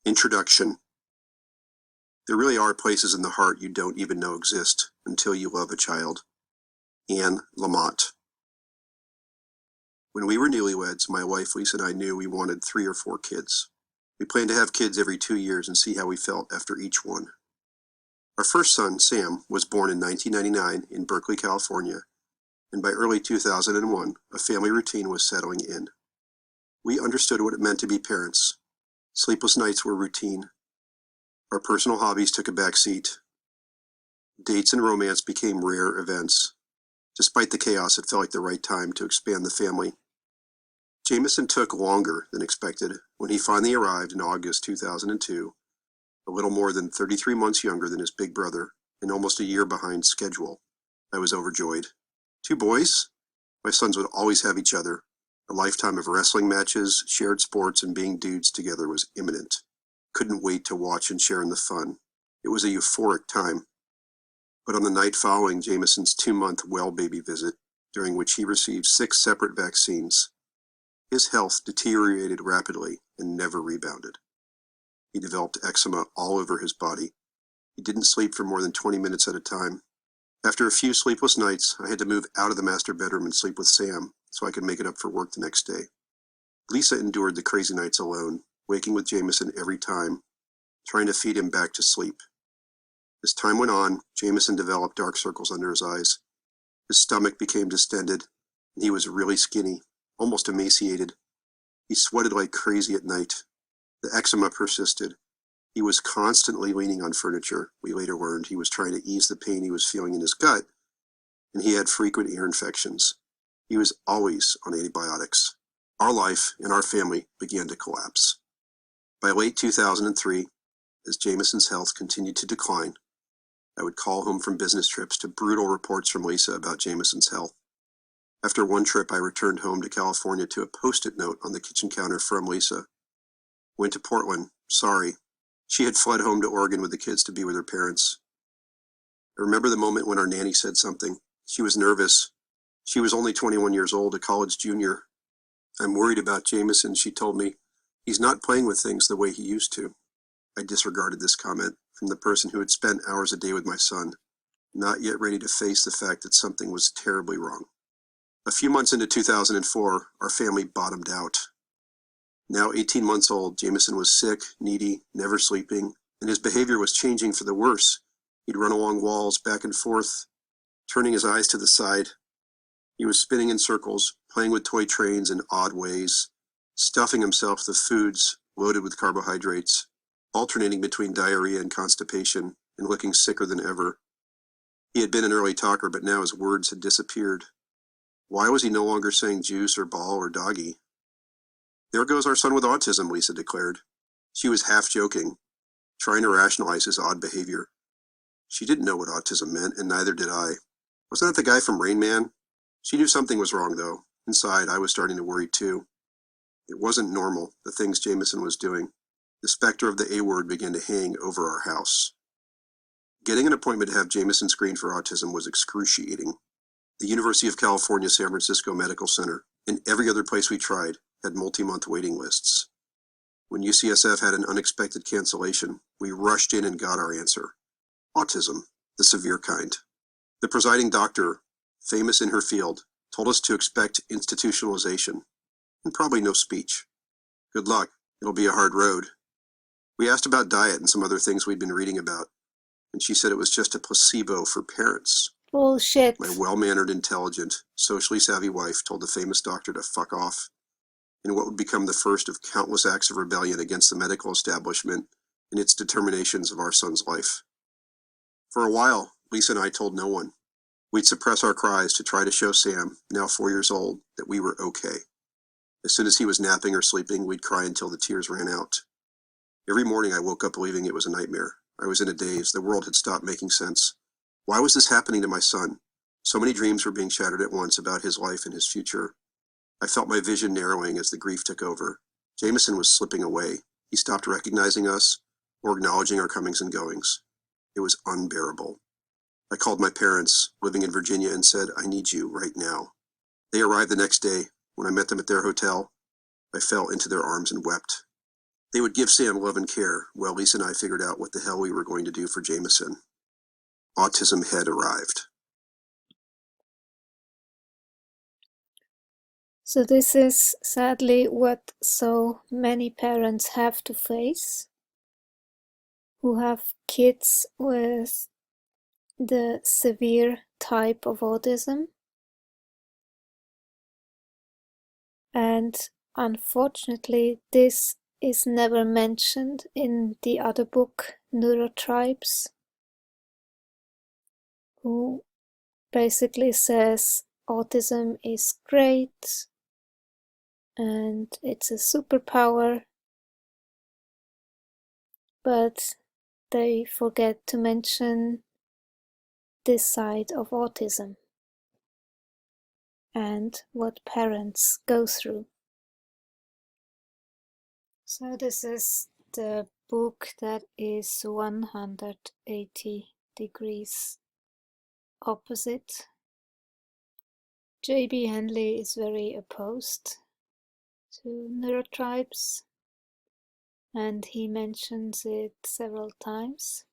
Introduction. There really are places in the heart you don't even know exist until you love a child. Anne Lamott. When we were newlyweds, my wife Lisa and I knew we wanted 3 or 4 kids. We planned to have kids every 2 years and see how we felt after each one. Our first son, Sam, was born in 1999 in Berkeley, California, and by early 2001, a family routine was settling in. We understood what it meant to be parents. Sleepless nights were routine. Our personal hobbies took a back seat. Dates and romance became rare events. Despite the chaos, it felt like the right time to expand the family. Jameson took longer than expected. When he finally arrived in August 2002, a little more than 33 months younger than his big brother and almost a year behind schedule, I was overjoyed. 2 boys? My sons would always have each other. A lifetime of wrestling matches, shared sports, and being dudes together was imminent. Couldn't wait to watch and share in the fun. It was a euphoric time. But on the night following Jameson's 2-month well baby visit, during which he received 6 separate vaccines, his health deteriorated rapidly and never rebounded. He developed eczema all over his body. He didn't sleep for more than 20 minutes at a time. After a few sleepless nights, I had to move out of the master bedroom and sleep with Sam so I could make it up for work the next day. Lisa endured the crazy nights alone, waking with Jameson every time, trying to feed him back to sleep. As time went on, Jameson developed dark circles under his eyes. His stomach became distended, and he was really skinny, almost emaciated. He sweated like crazy at night. The eczema persisted. He was constantly leaning on furniture. We later learned he was trying to ease the pain he was feeling in his gut, and he had frequent ear infections. He was always on antibiotics. Our life and our family began to collapse. By late 2003, as Jameson's health continued to decline, I would call home from business trips to brutal reports from Lisa about Jameson's health. After one trip, I returned home to California to a Post-it note on the kitchen counter from Lisa. Went to Portland. Sorry. She had fled home to Oregon with the kids to be with her parents. I remember the moment when our nanny said something. She was nervous. She was only 21 years old, a college junior. I'm worried about Jameson, she told me. He's not playing with things the way he used to. I disregarded this comment from the person who had spent hours a day with my son, not yet ready to face the fact that something was terribly wrong. A few months into 2004, our family bottomed out. Now 18 months old, Jameson was sick, needy, never sleeping, and his behavior was changing for the worse. He'd run along walls, back and forth, turning his eyes to the side. He was spinning in circles, playing with toy trains in odd ways, stuffing himself with foods loaded with carbohydrates, alternating between diarrhea and constipation, and looking sicker than ever. He had been an early talker, but now his words had disappeared. Why was he no longer saying juice or ball or doggy? There goes our son with autism, Lisa declared. She was half joking, trying to rationalize his odd behavior. She didn't know what autism meant, and neither did I. Wasn't that the guy from Rain Man? She knew something was wrong, though. Inside, I was starting to worry, too. It wasn't normal, the things Jameson was doing. The specter of the A word began to hang over our house. Getting an appointment to have Jameson screened for autism was excruciating. The University of California, San Francisco Medical Center, and every other place we tried, had multi-month waiting lists. When UCSF had an unexpected cancellation, we rushed in and got our answer. Autism, the severe kind. The presiding doctor, famous in her field, told us to expect institutionalization, and probably no speech. Good luck, it'll be a hard road. We asked about diet and some other things we'd been reading about, and she said it was just a placebo for parents. Bullshit. My well-mannered, intelligent, socially savvy wife told the famous doctor to fuck off, in what would become the first of countless acts of rebellion against the medical establishment and its determinations of our son's life. For a while, Lisa and I told no one. We'd suppress our cries to try to show Sam, now 4 years old, that we were okay. As soon as he was napping or sleeping, we'd cry until the tears ran out. Every morning I woke up believing it was a nightmare. I was in a daze. The world had stopped making sense. Why was this happening to my son? So many dreams were being shattered at once about his life and his future. I felt my vision narrowing as the grief took over. Jameson was slipping away. He stopped recognizing us or acknowledging our comings and goings. It was unbearable. I called my parents, living in Virginia, and said, I need you right now. They arrived the next day. When I met them at their hotel, I fell into their arms and wept. They would give Sam love and care while Lisa and I figured out what the hell we were going to do for Jameson. Autism had arrived. So this is sadly what so many parents have to face, who have kids with the severe type of autism. And unfortunately, this is never mentioned in the other book, NeuroTribes, who basically says autism is great and it's a superpower, but they forget to mention this side of autism and what parents go through. So this is the book that is 180 degrees opposite. J.P.Handley is very opposed to NeuroTribes, and he mentions it several times.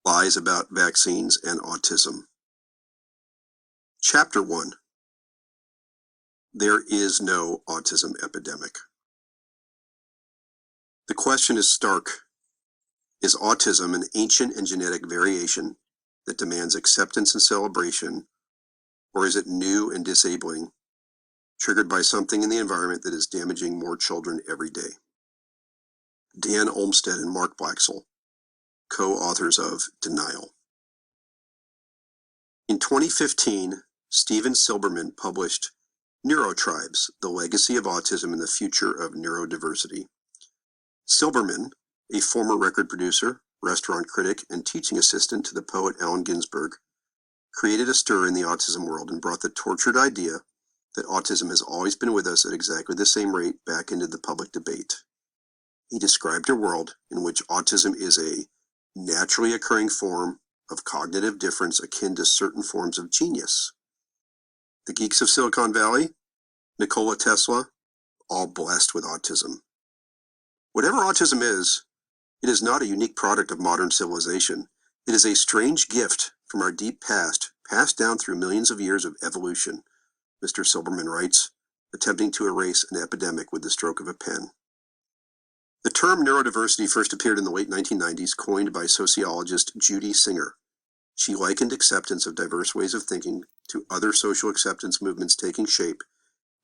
Lies about vaccines and autism. Chapter 1. There is no autism epidemic. The question is stark. Is autism an ancient and genetic variation that demands acceptance and celebration, or is it new and disabling, triggered by something in the environment that is damaging more children every day? Dan Olmsted and Mark Blaxell, co-authors of Denial. In 2015, Steven Silberman published NeuroTribes, The Legacy of Autism and the Future of Neurodiversity. Silberman, a former record producer, restaurant critic, and teaching assistant to the poet Allen Ginsberg, created a stir in the autism world and brought the tortured idea that autism has always been with us at exactly the same rate back into the public debate. He described a world in which autism is a naturally occurring form of cognitive difference akin to certain forms of genius. The geeks of Silicon Valley, Nikola Tesla, all blessed with autism. Whatever autism is, it is not a unique product of modern civilization. It is a strange gift from our deep past, passed down through millions of years of evolution, Mr. Silberman writes, attempting to erase an epidemic with the stroke of a pen. The term neurodiversity first appeared in the late 1990s, coined by sociologist Judy Singer. She likened acceptance of diverse ways of thinking to other social acceptance movements taking shape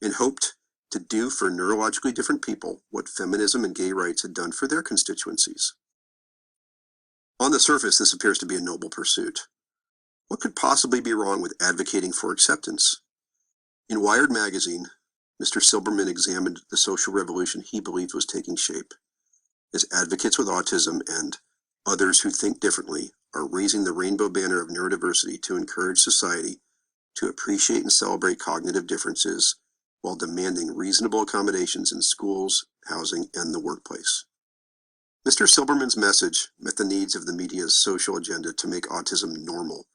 and hoped to do for neurologically different people what feminism and gay rights had done for their constituencies. On the surface, this appears to be a noble pursuit. What could possibly be wrong with advocating for acceptance? In Wired magazine, Mr. Silberman examined the social revolution he believed was taking shape, as advocates with autism and others who think differently are raising the rainbow banner of neurodiversity to encourage society to appreciate and celebrate cognitive differences while demanding reasonable accommodations in schools, housing, and the workplace. Mr. Silberman's message met the needs of the media's social agenda to make autism normal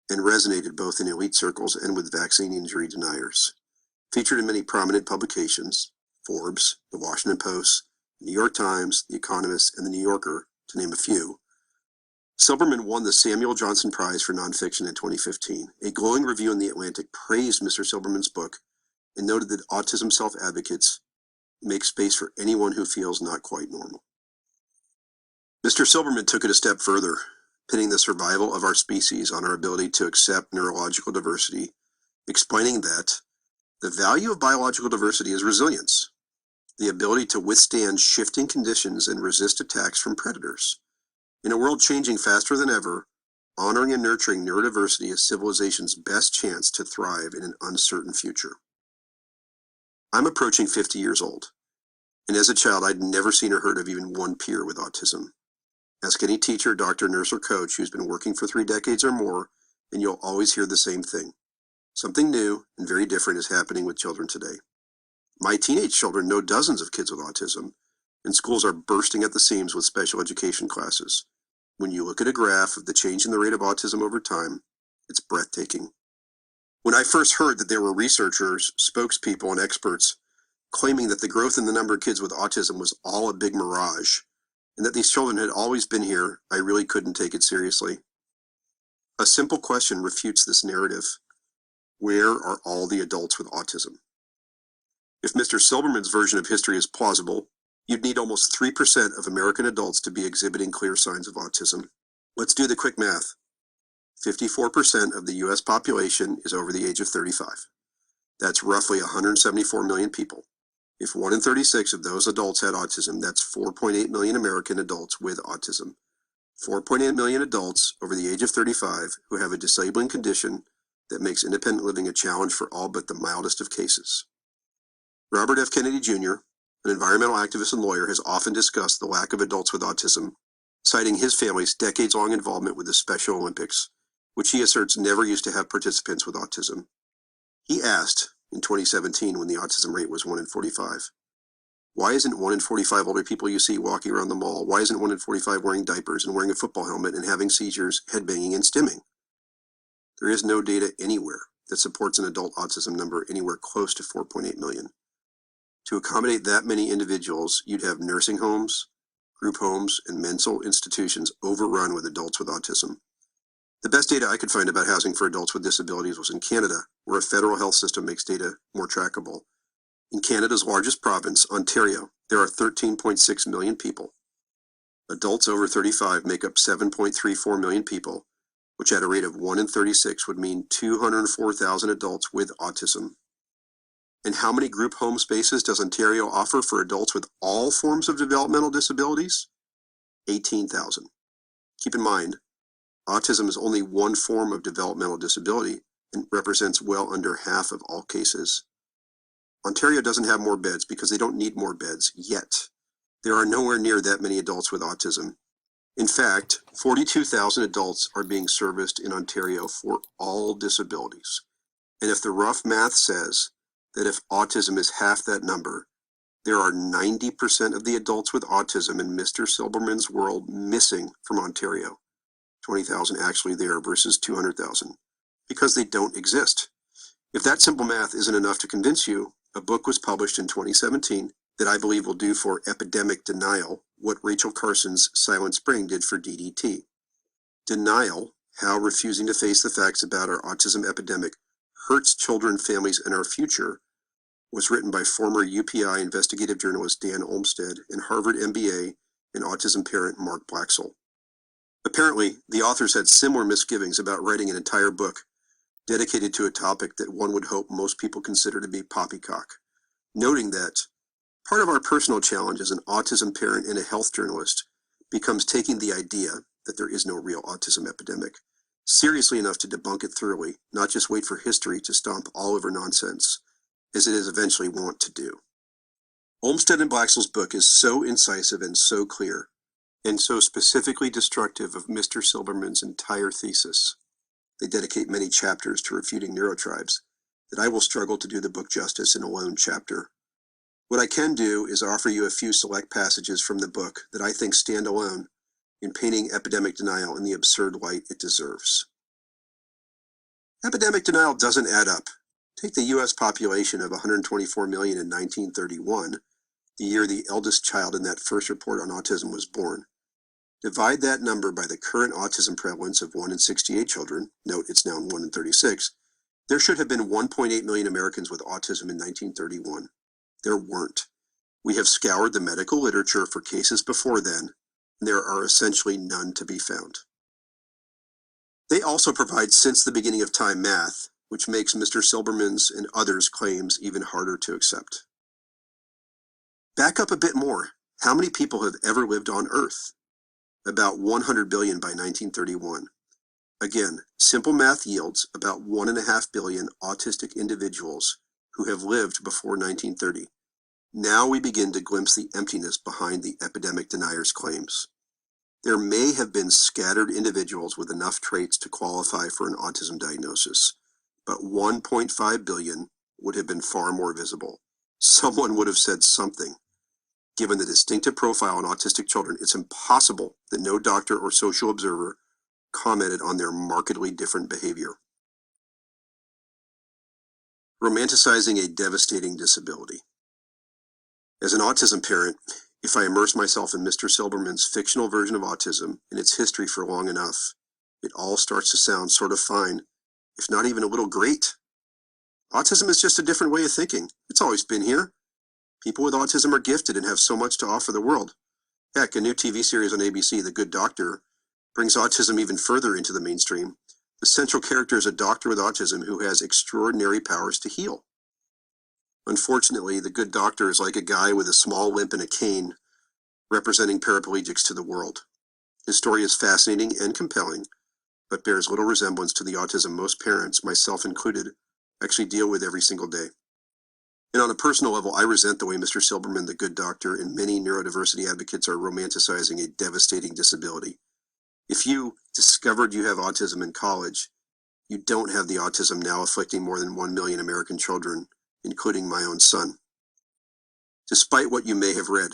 and resonated both in elite circles and with vaccine injury deniers. Featured in many prominent publications, Forbes, The Washington Post, The New York Times, The Economist, and The New Yorker, to name a few, Silberman won the Samuel Johnson Prize for Nonfiction in 2015. A glowing review in The Atlantic praised Mr. Silberman's book and noted that autism self-advocates make space for anyone who feels not quite normal. Mr. Silberman took it a step further, pitting the survival of our species on our ability to accept neurological diversity, explaining that the value of biological diversity is resilience, the ability to withstand shifting conditions and resist attacks from predators. In a world changing faster than ever, honoring and nurturing neurodiversity is civilization's best chance to thrive in an uncertain future. I'm approaching 50 years old, and as a child, I'd never seen or heard of even one peer with autism. Ask any teacher, doctor, nurse, or coach who's been working for 3 decades or more, and you'll always hear the same thing. Something new and very different is happening with children today. My teenage children know dozens of kids with autism, and schools are bursting at the seams with special education classes. When you look at a graph of the change in the rate of autism over time, it's breathtaking. When I first heard that there were researchers, spokespeople, and experts claiming that the growth in the number of kids with autism was all a big mirage, and that these children had always been here, I really couldn't take it seriously. A simple question refutes this narrative. Where are all the adults with autism? If Mr. Silberman's version of history is plausible, you'd need almost 3% of American adults to be exhibiting clear signs of autism. Let's do the quick math. 54% of the US population is over the age of 35. That's roughly 174 million people. If 1 in 36 of those adults had autism, that's 4.8 million American adults with autism. 4.8 million adults over the age of 35 who have a disabling condition that makes independent living a challenge for all but the mildest of cases. Robert F. Kennedy Jr., an environmental activist and lawyer, has often discussed the lack of adults with autism, citing his family's decades-long involvement with the Special Olympics, which he asserts never used to have participants with autism. He asked, in 2017 when the autism rate was 1 in 45, why isn't 1 in 45 older people you see walking around the mall? Why isn't 1 in 45 wearing diapers and wearing a football helmet and having seizures, headbanging, and stimming? There is no data anywhere that supports an adult autism number anywhere close to 4.8 million. To accommodate that many individuals, you'd have nursing homes, group homes, and mental institutions overrun with adults with autism. The best data I could find about housing for adults with disabilities was in Canada, where a federal health system makes data more trackable. In Canada's largest province, Ontario, there are 13.6 million people. Adults over 35 make up 7.34 million people, which at a rate of 1 in 36 would mean 204,000 adults with autism. And how many group home spaces does Ontario offer for adults with all forms of developmental disabilities? 18,000. Keep in mind, autism is only one form of developmental disability and represents well under half of all cases. Ontario doesn't have more beds because they don't need more beds yet. There are nowhere near that many adults with autism. In fact, 42,000 adults are being serviced in Ontario for all disabilities. And if the rough math says that if autism is half that number, there are 90% of the adults with autism in Mr. Silberman's world missing from Ontario. 20,000 actually there versus 200,000, because they don't exist. If that simple math isn't enough to convince you, a book was published in 2017 that I believe will do for epidemic denial what Rachel Carson's Silent Spring did for DDT. Denial, how refusing to face the facts about our autism epidemic hurts children, families, and our future, was written by former UPI investigative journalist Dan Olmsted and Harvard MBA and autism parent Mark Blaxell. Apparently, the authors had similar misgivings about writing an entire book dedicated to a topic that one would hope most people consider to be poppycock, noting that part of our personal challenge as an autism parent and a health journalist becomes taking the idea that there is no real autism epidemic seriously enough to debunk it thoroughly, not just wait for history to stomp all over nonsense, as it is eventually wont to do. Olmsted and Blaxell's book is so incisive and so clear, and so specifically destructive of Mr. Silberman's entire thesis. They dedicate many chapters to refuting NeuroTribes, that I will struggle to do the book justice in a lone chapter. What I can do is offer you a few select passages from the book that I think stand alone in painting epidemic denial in the absurd light it deserves. Epidemic denial doesn't add up. Take the US population of 124 million in 1931, the year the eldest child in that first report on autism was born. Divide that number by the current autism prevalence of 1 in 68 children, note it's now 1 in 36, there should have been 1.8 million Americans with autism in 1931. There weren't. We have scoured the medical literature for cases before then, and there are essentially none to be found. They also provide since the beginning of time math, which makes Mr. Silberman's and others' claims even harder to accept. Back up a bit more. How many people have ever lived on Earth? About 100 billion by 1931. Again, simple math yields about 1.5 billion autistic individuals who have lived before 1930. Now we begin to glimpse the emptiness behind the epidemic deniers' claims. There may have been scattered individuals with enough traits to qualify for an autism diagnosis, but 1.5 billion would have been far more visible. Someone would have said something. Given the distinctive profile in autistic children, it's impossible that no doctor or social observer commented on their markedly different behavior. Romanticizing a devastating disability. As an autism parent, if I immerse myself in Mr. Silberman's fictional version of autism and its history for long enough, it all starts to sound sort of fine, if not even a little great. Autism is just a different way of thinking. It's always been here. People with autism are gifted and have so much to offer the world. Heck, a new TV series on ABC, The Good Doctor, brings autism even further into the mainstream. The central character is a doctor with autism who has extraordinary powers to heal. Unfortunately, the good doctor is like a guy with a small limp and a cane, representing paraplegics to the world. His story is fascinating and compelling, but bears little resemblance to the autism most parents, myself included, actually deal with every single day. And on a personal level, I resent the way Mr. Silberman, the good doctor, and many neurodiversity advocates are romanticizing a devastating disability. If you discovered you have autism in college, you don't have the autism now afflicting more than 1 million American children, including my own son. Despite what you may have read,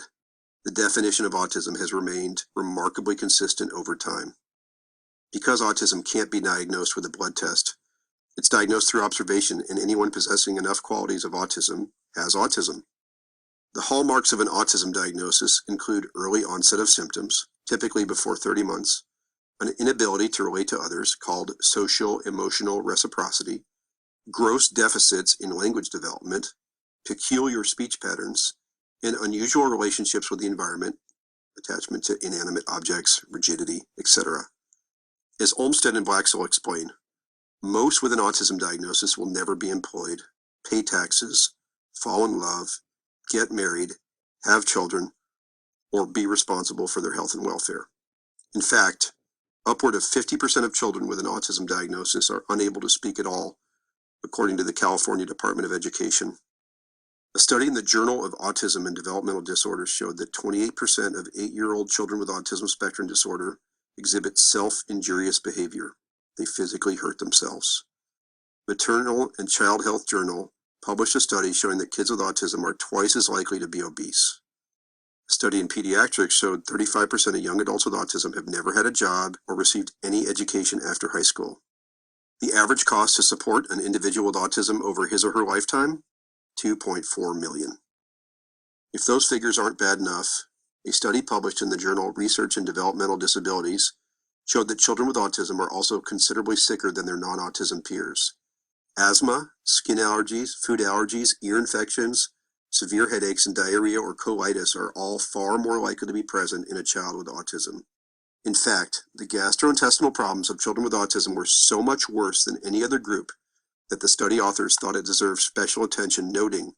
the definition of autism has remained remarkably consistent over time. Because autism can't be diagnosed with a blood test, it's diagnosed through observation, and anyone possessing enough qualities of autism has autism. The hallmarks of an autism diagnosis include early onset of symptoms, typically before 30 months, an inability to relate to others called social emotional reciprocity, gross deficits in language development, peculiar speech patterns, and unusual relationships with the environment, attachment to inanimate objects, rigidity, etc. As Olmsted and Blaxell explain, most with an autism diagnosis will never be employed, pay taxes, fall in love, get married, have children, or be responsible for their health and welfare. In fact, upward of 50% of children with an autism diagnosis are unable to speak at all, according to the California Department of Education. A study in the Journal of Autism and Developmental Disorders showed that 28% of 8-year-old children with autism spectrum disorder exhibit self-injurious behavior. They physically hurt themselves. Maternal and Child Health Journal published a study showing that kids with autism are twice as likely to be obese. A study in pediatrics showed 35% of young adults with autism have never had a job or received any education after high school. The average cost to support an individual with autism over his or her lifetime? $2.4 million. If those figures aren't bad enough, a study published in the journal Research in Developmental Disabilities showed that children with autism are also considerably sicker than their non-autism peers. Asthma, skin allergies, food allergies, ear infections, severe headaches, and diarrhea or colitis are all far more likely to be present in a child with autism. In fact, the gastrointestinal problems of children with autism were so much worse than any other group that the study authors thought it deserved special attention, noting,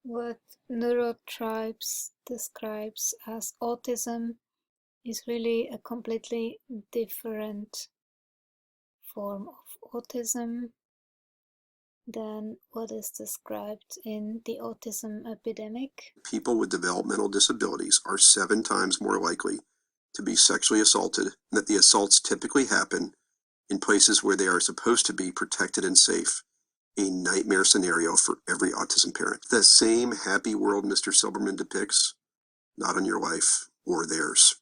what NeuroTribes describes as autism is really a completely different form of autism than what is described in the autism epidemic. people with developmental disabilities are 7 times more likely to be sexually assaulted, and that the assaults typically happen in places where they are supposed to be protected and safe. A nightmare scenario for every autism parent. The same happy world Mr. Silberman depicts, not on your life or theirs.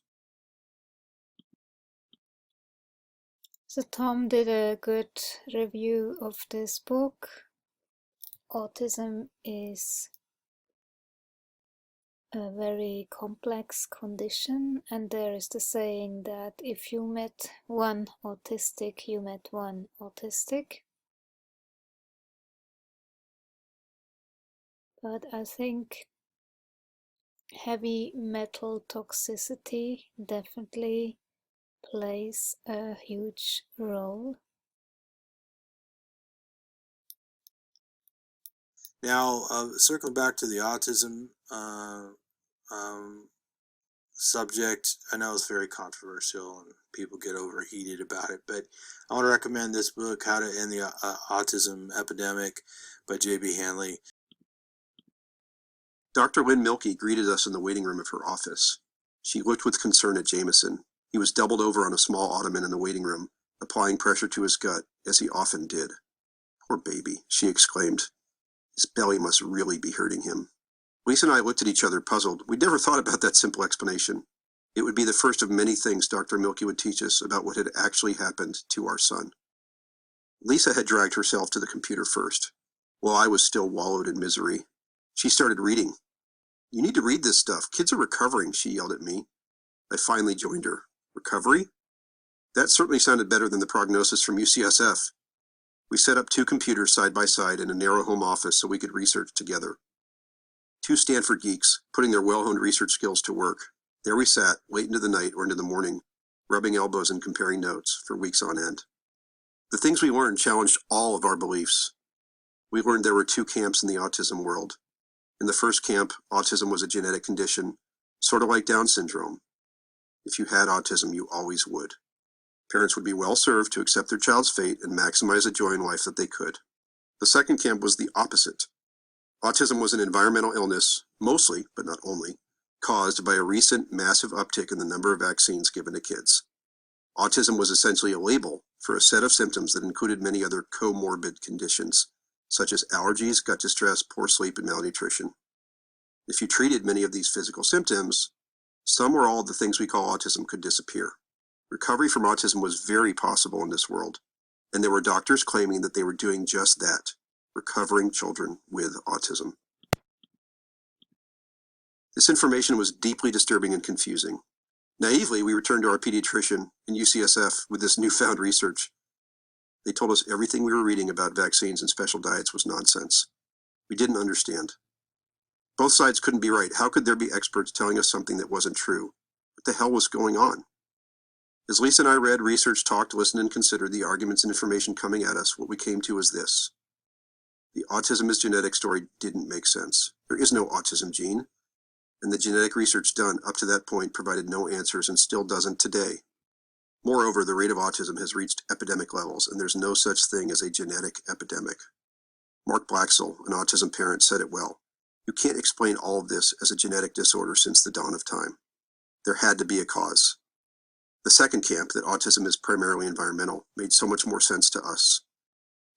So Tom did a good review of this book. Autism is a very complex condition, and there is the saying that if you met one autistic, you met one autistic. But I think heavy metal toxicity definitely plays a huge role. Now, circling back to the autism subject, I know it's very controversial and people get overheated about it, but I want to recommend this book, How to End the Autism Epidemic by J.P.Handley. Dr. Lynn Milkey greeted us in the waiting room of her office. She looked with concern at Jameson. He was doubled over on a small ottoman in the waiting room, applying pressure to his gut, as he often did. Poor baby, she exclaimed. His belly must really be hurting him. Lisa and I looked at each other, puzzled. We'd never thought about that simple explanation. It would be the first of many things Dr. Milkey would teach us about what had actually happened to our son. Lisa had dragged herself to the computer first, while I was still wallowed in misery. She started reading. "You need to read this stuff. Kids are recovering," she yelled at me. I finally joined her. Recovery? That certainly sounded better than the prognosis from UCSF. We set up 2 computers side by side in a narrow home office so we could research together. 2 Stanford geeks, putting their well-honed research skills to work. There we sat, late into the night or into the morning, rubbing elbows and comparing notes for weeks on end. The things we learned challenged all of our beliefs. We learned there were 2 camps in the autism world. In the first camp, autism was a genetic condition, sort of like Down syndrome. If you had autism, you always would. Parents would be well served to accept their child's fate and maximize the joy in life that they could. The second camp was the opposite. Autism was an environmental illness, mostly, but not only, caused by a recent massive uptick in the number of vaccines given to kids. Autism was essentially a label for a set of symptoms that included many other comorbid conditions, such as allergies, gut distress, poor sleep, and malnutrition. If you treated many of these physical symptoms, some or all of the things we call autism could disappear. Recovery from autism was very possible in this world, and there were doctors claiming that they were doing just that, recovering children with autism. This information was deeply disturbing and confusing. Naively, we returned to our pediatrician in UCSF with this newfound research. They told us everything we were reading about vaccines and special diets was nonsense. We didn't understand. Both sides couldn't be right. How could there be experts telling us something that wasn't true? What the hell was going on? As Lisa and I read, researched, talked, listened, and considered the arguments and information coming at us, what we came to was this. The autism is genetic story didn't make sense. There is no autism gene, and the genetic research done up to that point provided no answers and still doesn't today. Moreover, the rate of autism has reached epidemic levels, and there's no such thing as a genetic epidemic. Mark Blaxell, an autism parent, said it well. You can't explain all of this as a genetic disorder since the dawn of time. There had to be a cause. The second camp, that autism is primarily environmental, made so much more sense to us.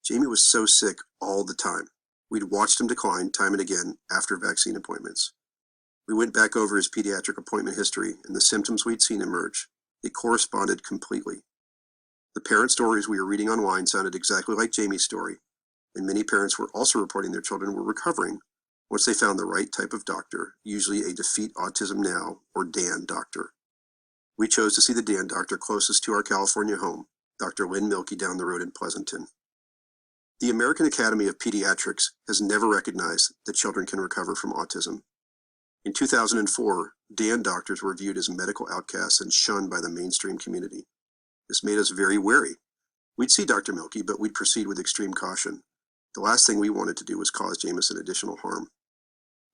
Jamie was so sick all the time. We'd watched him decline time and again after vaccine appointments. We went back over his pediatric appointment history and the symptoms we'd seen emerge. They corresponded completely. The parent stories we were reading online sounded exactly like Jamie's story, and many parents were also reporting their children were recovering once they found the right type of doctor, usually a Defeat Autism Now or DAN doctor. We chose to see the DAN doctor closest to our California home, Dr. Lynn Milkey down the road in Pleasanton. The American Academy of Pediatrics has never recognized that children can recover from autism. In 2004, DAN doctors were viewed as medical outcasts and shunned by the mainstream community. This made us very wary. We'd see Dr. Milkey, but we'd proceed with extreme caution. The last thing we wanted to do was cause Jameson additional harm.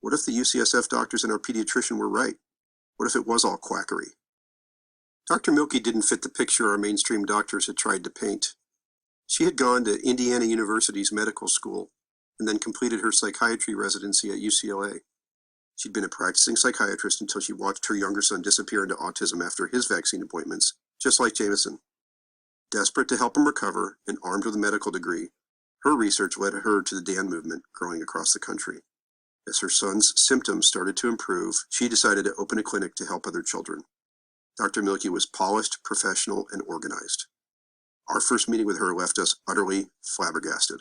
What if the UCSF doctors and our pediatrician were right? What if it was all quackery? Dr. Milkey didn't fit the picture our mainstream doctors had tried to paint. She had gone to Indiana University's medical school and then completed her psychiatry residency at UCLA. She'd been a practicing psychiatrist until she watched her younger son disappear into autism after his vaccine appointments, just like Jameson. Desperate to help him recover and armed with a medical degree, her research led her to the DAN movement growing across the country. As her son's symptoms started to improve, she decided to open a clinic to help other children. Dr. Milkey was polished, professional, and organized. Our first meeting with her left us utterly flabbergasted.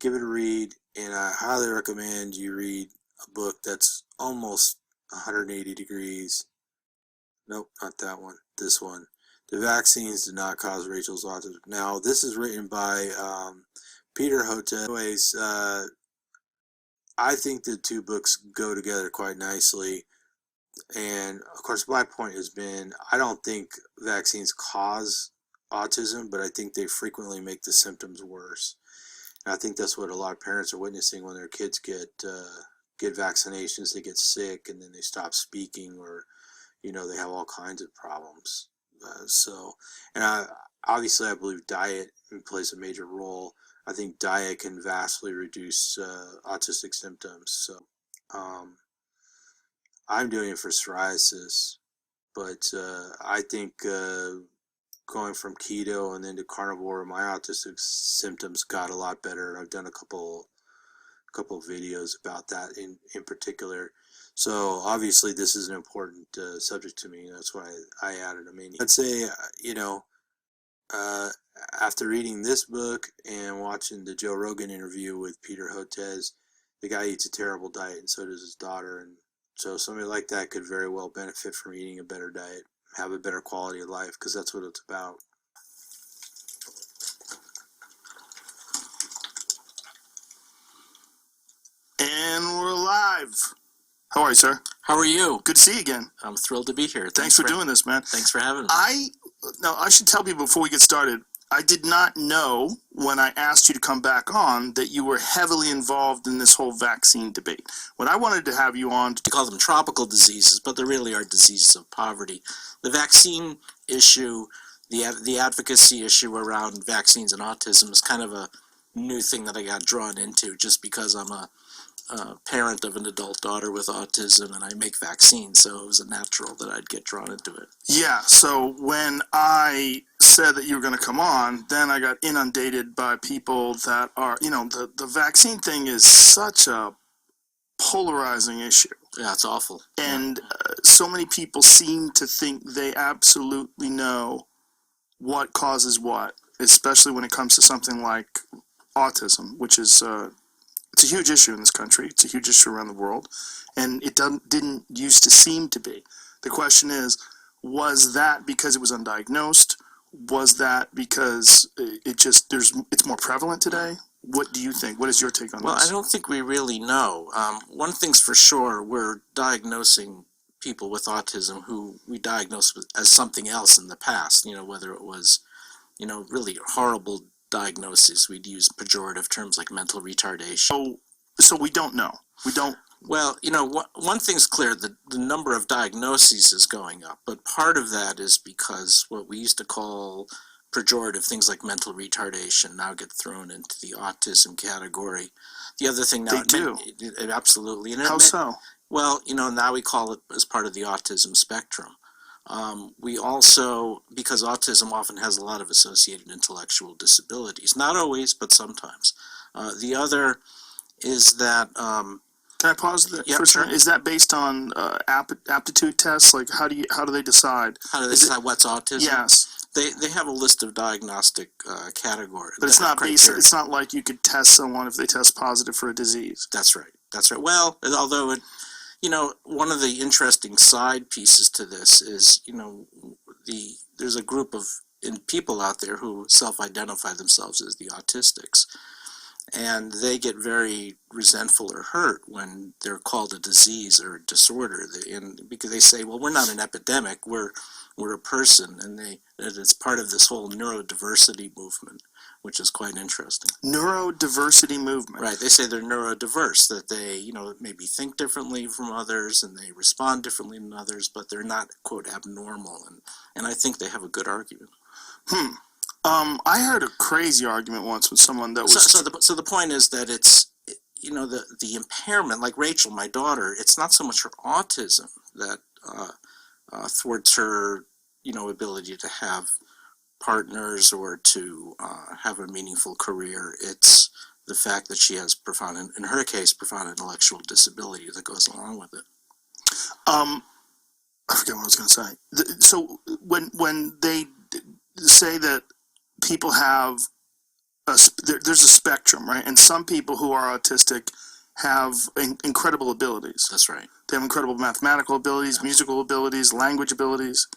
Give it a read, and I highly recommend you read a book that's almost 180 degrees. Nope, not that one. This one. The Vaccines Did Not Cause Rachel's Autism. Now, this is written by Peter Hotez. Anyways, I think the two books go together quite nicely. And, of course, my point has been, I don't think vaccines cause autism, but I think they frequently make the symptoms worse. And I think that's what a lot of parents are witnessing when their kids get vaccinations. They get sick, and then they stop speaking, or they have all kinds of problems. Obviously I believe diet plays a major role. I think diet can vastly reduce autistic symptoms. So I'm doing it for psoriasis, but I think going from keto and then to carnivore, my autistic symptoms got a lot better. I've done a couple of videos about that in particular. So obviously this is an important subject to me. That's why I added them in. I'd say, after reading this book and watching the Joe Rogan interview with Peter Hotez, the guy eats a terrible diet, and so does his daughter, and so somebody like that could very well benefit from eating a better diet, have a better quality of life, because that's what it's about. And we're live. How are you, sir? How are you? Good to see you again. I'm thrilled to be here. Thanks for doing this, man. Thanks for having me. I should tell people before we get started, I did not know when I asked you to come back on that you were heavily involved in this whole vaccine debate. When I wanted to have you on, We call them tropical diseases, but they really are diseases of poverty. The vaccine issue, the advocacy issue around vaccines and autism is kind of a new thing that I got drawn into just because I'm a parent of an adult daughter with autism and I make vaccines, so it was a natural that I'd get drawn into it. yeah, so when I said that you were going to come on, then I got inundated by people that are, the vaccine thing is such a polarizing issue. Yeah, it's awful. And so many people seem to think they absolutely know what causes what, especially when it comes to something like autism, which is it's a huge issue in this country. It's a huge issue around the world, and it didn't used to seem to be. The question is, was that because it was undiagnosed? Was that because it's more prevalent today? What do you think? What is your take on Well, this? I don't think we really know. One thing's for sure, we're diagnosing people with autism who we diagnosed as something else in the past, whether it was, really horrible diagnoses. We'd use pejorative terms like mental retardation. So we don't know. We don't. Well, one thing's clear, the number of diagnoses is going up, but part of that is because what we used to call pejorative things like mental retardation now get thrown into the autism category. The other thing now... They do? Absolutely. How so? Well, now we call it as part of the autism spectrum. We also, because autism often has a lot of associated intellectual disabilities, not always, but sometimes. The other is that... Can I pause there Yep, for a second? sure. Is that based on aptitude tests? Like, how do they decide? How do they Is it- decide what's autism? Yes, They have a list of diagnostic categories. but it's not based. It's not like you could test someone if they test positive for a disease. That's right. That's right. Well, although one of the interesting side pieces to this is, there's a group of people out there who self-identify themselves as the autistics, and they get very resentful or hurt when they're called a disease or a disorder, because they say, well, we're not an epidemic, we're a person, and it's part of this whole neurodiversity movement, which is quite interesting. Neurodiversity movement. Right, they say they're neurodiverse, that they, maybe think differently from others and they respond differently than others, but they're not, quote, abnormal, and I think they have a good argument. I heard a crazy argument once with someone that was. So the point is that it's, the impairment, like Rachel, my daughter, it's not so much her autism that thwarts her, ability to have partners or to have a meaningful career. It's the fact that she has in her case, profound intellectual disability that goes along with it. I forget what I was going to say. So when they say that people have there's a spectrum, right? And some people who are autistic have incredible abilities. That's right. They have incredible mathematical abilities, musical abilities, language abilities.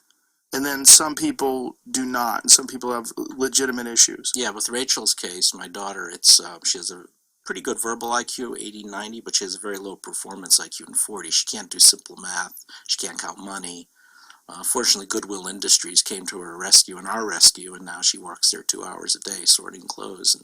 And then some people do not, and some people have legitimate issues. Yeah, with Rachel's case, my daughter, she has a pretty good verbal IQ, 80, 90, but she has a very low performance IQ in 40. She can't do simple math. She can't count money. Fortunately, Goodwill Industries came to her rescue and our rescue, and now she works there 2 hours a day sorting clothes,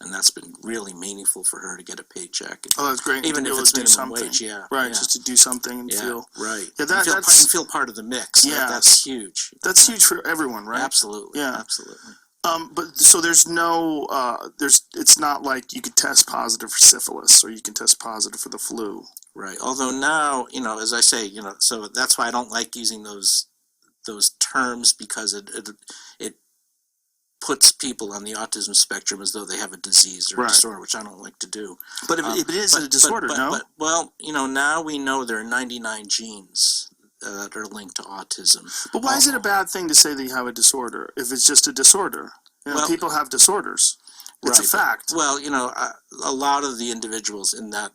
and that's been really meaningful for her to get a paycheck. And that's great. even if it's minimum wage, Right, yeah. just to do something and feel. Right. Yeah, and feel part of the mix. Yeah, that's huge. That's huge for everyone, right? Absolutely. Yeah. Absolutely. But so there's no, it's not like you could test positive for syphilis or you can test positive for the flu. Right. Although now, as I say, so that's why I don't like using those terms, because it puts people on the autism spectrum as though they have a disease or a disorder, which I don't like to do. But it is a disorder, no? Well, now we know there are 99 genes that are linked to autism. But why is it a bad thing to say that you have a disorder if it's just a disorder? People have disorders. It's a fact. A lot of the individuals in that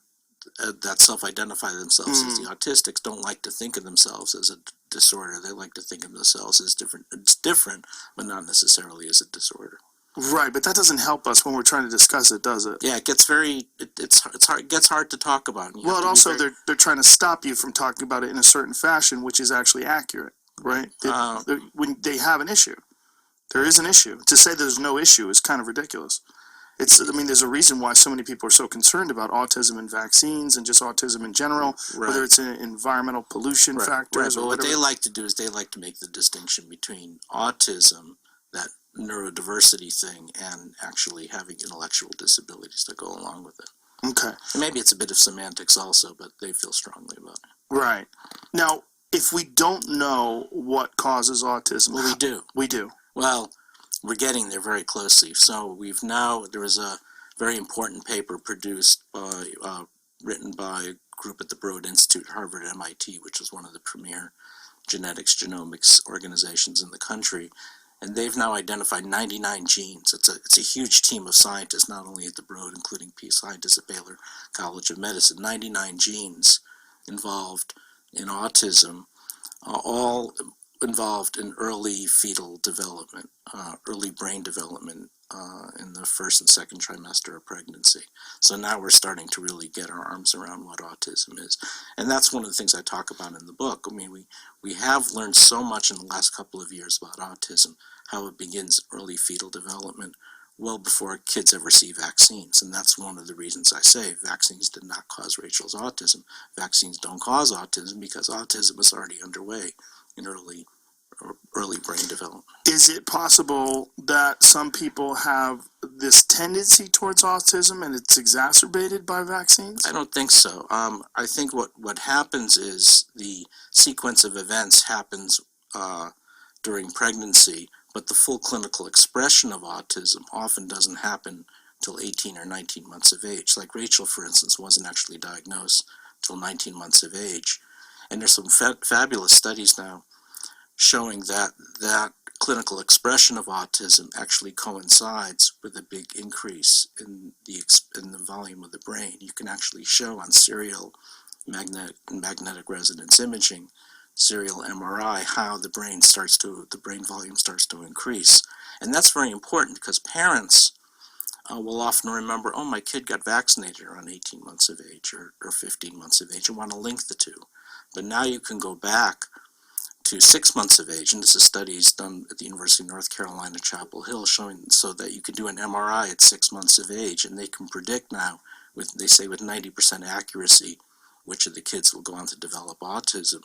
that self-identify themselves as the autistics don't like to think of themselves as a disorder. They like to think of themselves as different. It's different, but not necessarily as a disorder. Right, but that doesn't help us when we're trying to discuss it, does it? Yeah, it gets it's hard. It gets hard to talk about. Well, and also they're trying to stop you from talking about it in a certain fashion, which is actually accurate, right? When they have an issue, there is an issue. To say there's no issue is kind of ridiculous. I mean, there's a reason why so many people are so concerned about autism and vaccines and just autism in general, whether it's an environmental pollution factors or what whatever. they like to do is they like to make the distinction between autism, that neurodiversity thing, and actually having intellectual disabilities that go along with it. Okay. And maybe it's a bit of semantics also, but they feel strongly about it. Right. Now, if we don't know what causes autism... Well, we do. We do. Well, we're getting there very closely. So there was a very important paper produced by, written by a group at the Broad Institute, Harvard, MIT, which is one of the premier genomics organizations in the country. And they've now identified 99 genes. It's a huge team of scientists, not only at the Broad, including scientists at Baylor College of Medicine. 99 genes involved in autism, all involved in early fetal development, early brain development in the first and second trimester of pregnancy. So now we're starting to really get our arms around what autism is. And that's one of the things I talk about in the book. I mean, we have learned so much in the last couple of years about autism, how it begins early fetal development, well before kids ever see vaccines. And that's one of the reasons I say vaccines did not cause Rachel's autism. Vaccines don't cause autism because autism is already underway in early brain development. Is it possible that some people have this tendency towards autism and it's exacerbated by vaccines? I don't think so. I think what happens is the sequence of events happens during pregnancy, but the full clinical expression of autism often doesn't happen till 18 or 19 months of age. Like Rachel, for instance, wasn't actually diagnosed till 19 months of age. And there's some fabulous studies now showing that clinical expression of autism actually coincides with a big increase in the volume of the brain. You can actually show on serial magnetic resonance imaging, serial MRI, how the brain volume starts to increase. And that's very important because parents will often remember, oh, my kid got vaccinated around 18 months of age or 15 months of age, and want to link the two. But now you can go back to 6 months of age, and this is studies done at the University of North Carolina, Chapel Hill, showing so that you can do an MRI at 6 months of age, and they can predict now, they say with 90% accuracy, which of the kids will go on to develop autism.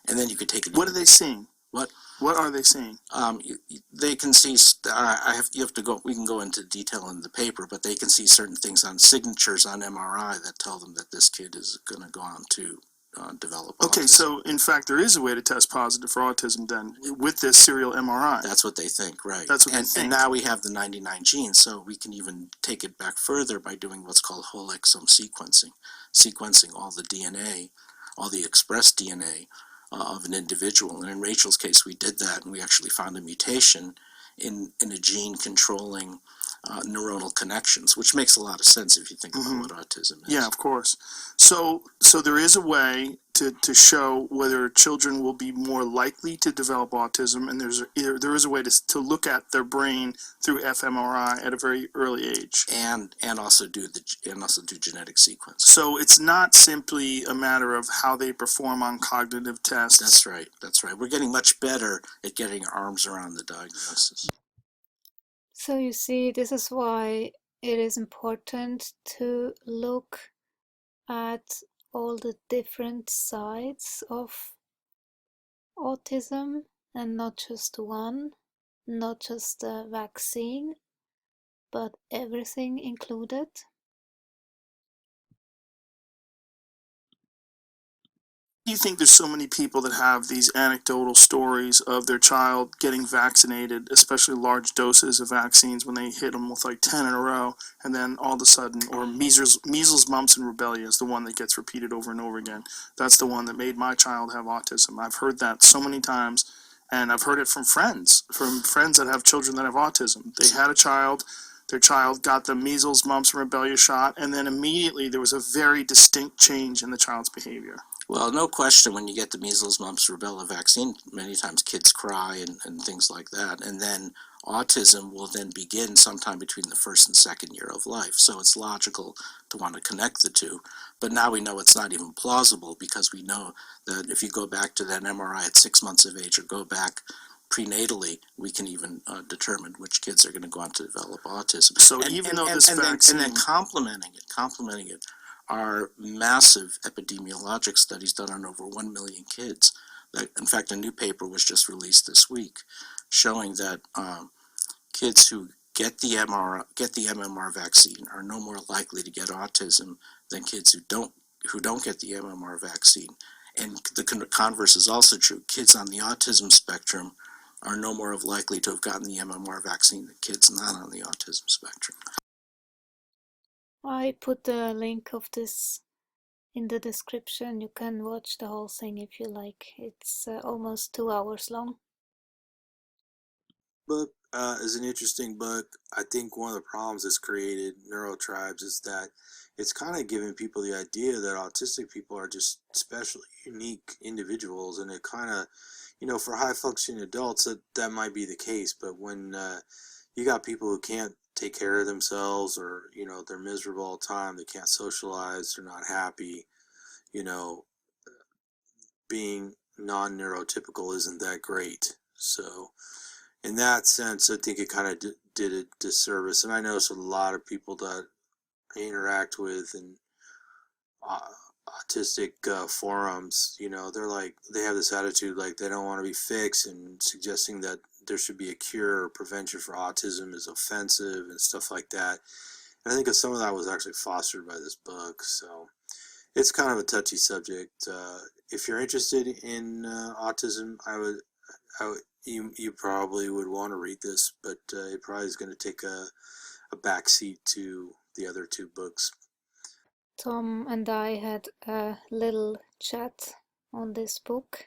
And then you could take it. What are they seeing? What are they seeing? They can see. You have to go. We can go into detail in the paper, but they can see certain things on signatures on MRI that tell them that this kid is going to go on to develop autism. Okay, so in fact, there is a way to test positive for autism then with this serial MRI. That's what they think, right? That's what they think. And now we have the 99 genes, so we can even take it back further by doing what's called whole exome sequencing all the DNA, all the expressed DNA of an individual. And in Rachel's case, we did that, and we actually found a mutation in a gene controlling neuronal connections, which makes a lot of sense if you think about what autism is. Yeah, of course. So there is a way to show whether children will be more likely to develop autism, and there is a way to look at their brain through fMRI at a very early age, and also do genetic sequence. So it's not simply a matter of how they perform on cognitive tests. That's right. We're getting much better at getting our arms around the diagnosis. So you see, this is why it is important to look at all the different sides of autism and not just one, not just the vaccine, but everything included. Do you think there's so many people that have these anecdotal stories of their child getting vaccinated, especially large doses of vaccines when they hit them with like 10 in a row, and then all of a sudden, or measles, mumps, and rubella is the one that gets repeated over and over again. That's the one that made my child have autism. I've heard that so many times, and I've heard it from friends that have children that have autism. They had a child their child got the measles, mumps, and rubella shot, and then immediately there was a very distinct change in the child's behavior. Well, no question, when you get the measles, mumps, rubella vaccine, many times kids cry and things like that. And then autism will then begin sometime between the first and second year of life. So it's logical to want to connect the two. But now we know it's not even plausible, because we know that if you go back to that MRI at 6 months of age or go back prenatally, we can even determine which kids are going to go on to develop autism. So even though this vaccine... And then complementing it, are massive epidemiologic studies done on over 1 million kids. That, in fact, a new paper was just released this week showing that kids who get the MMR vaccine are no more likely to get autism than kids who don't get the MMR vaccine. And the converse is also true. Kids on the autism spectrum are no more likely to have gotten the MMR vaccine than kids not on the autism spectrum. I put the link of this in the description. You can watch the whole thing if you like. It's almost 2 hours long. Book is an interesting book. I think one of the problems that's created NeuroTribes is that it's kind of giving people the idea that autistic people are just special, unique individuals, and it kind of, you know, for high functioning adults that might be the case, but when you got people who can't take care of themselves, or, you know, they're miserable all the time, they can't socialize, they're not happy, you know, being non-neurotypical isn't that great. So in that sense, I think it kind of did a disservice. And I know a lot of people that I interact with in autistic forums, you know, they're like, they have this attitude like they don't want to be fixed, and suggesting that there should be a cure or prevention for autism is offensive and stuff like that. And I think some of that was actually fostered by this book. So it's kind of a touchy subject. If you're interested in autism, you probably would want to read this, but it probably is going to take a backseat to the other two books. Tom and I had a little chat on this book.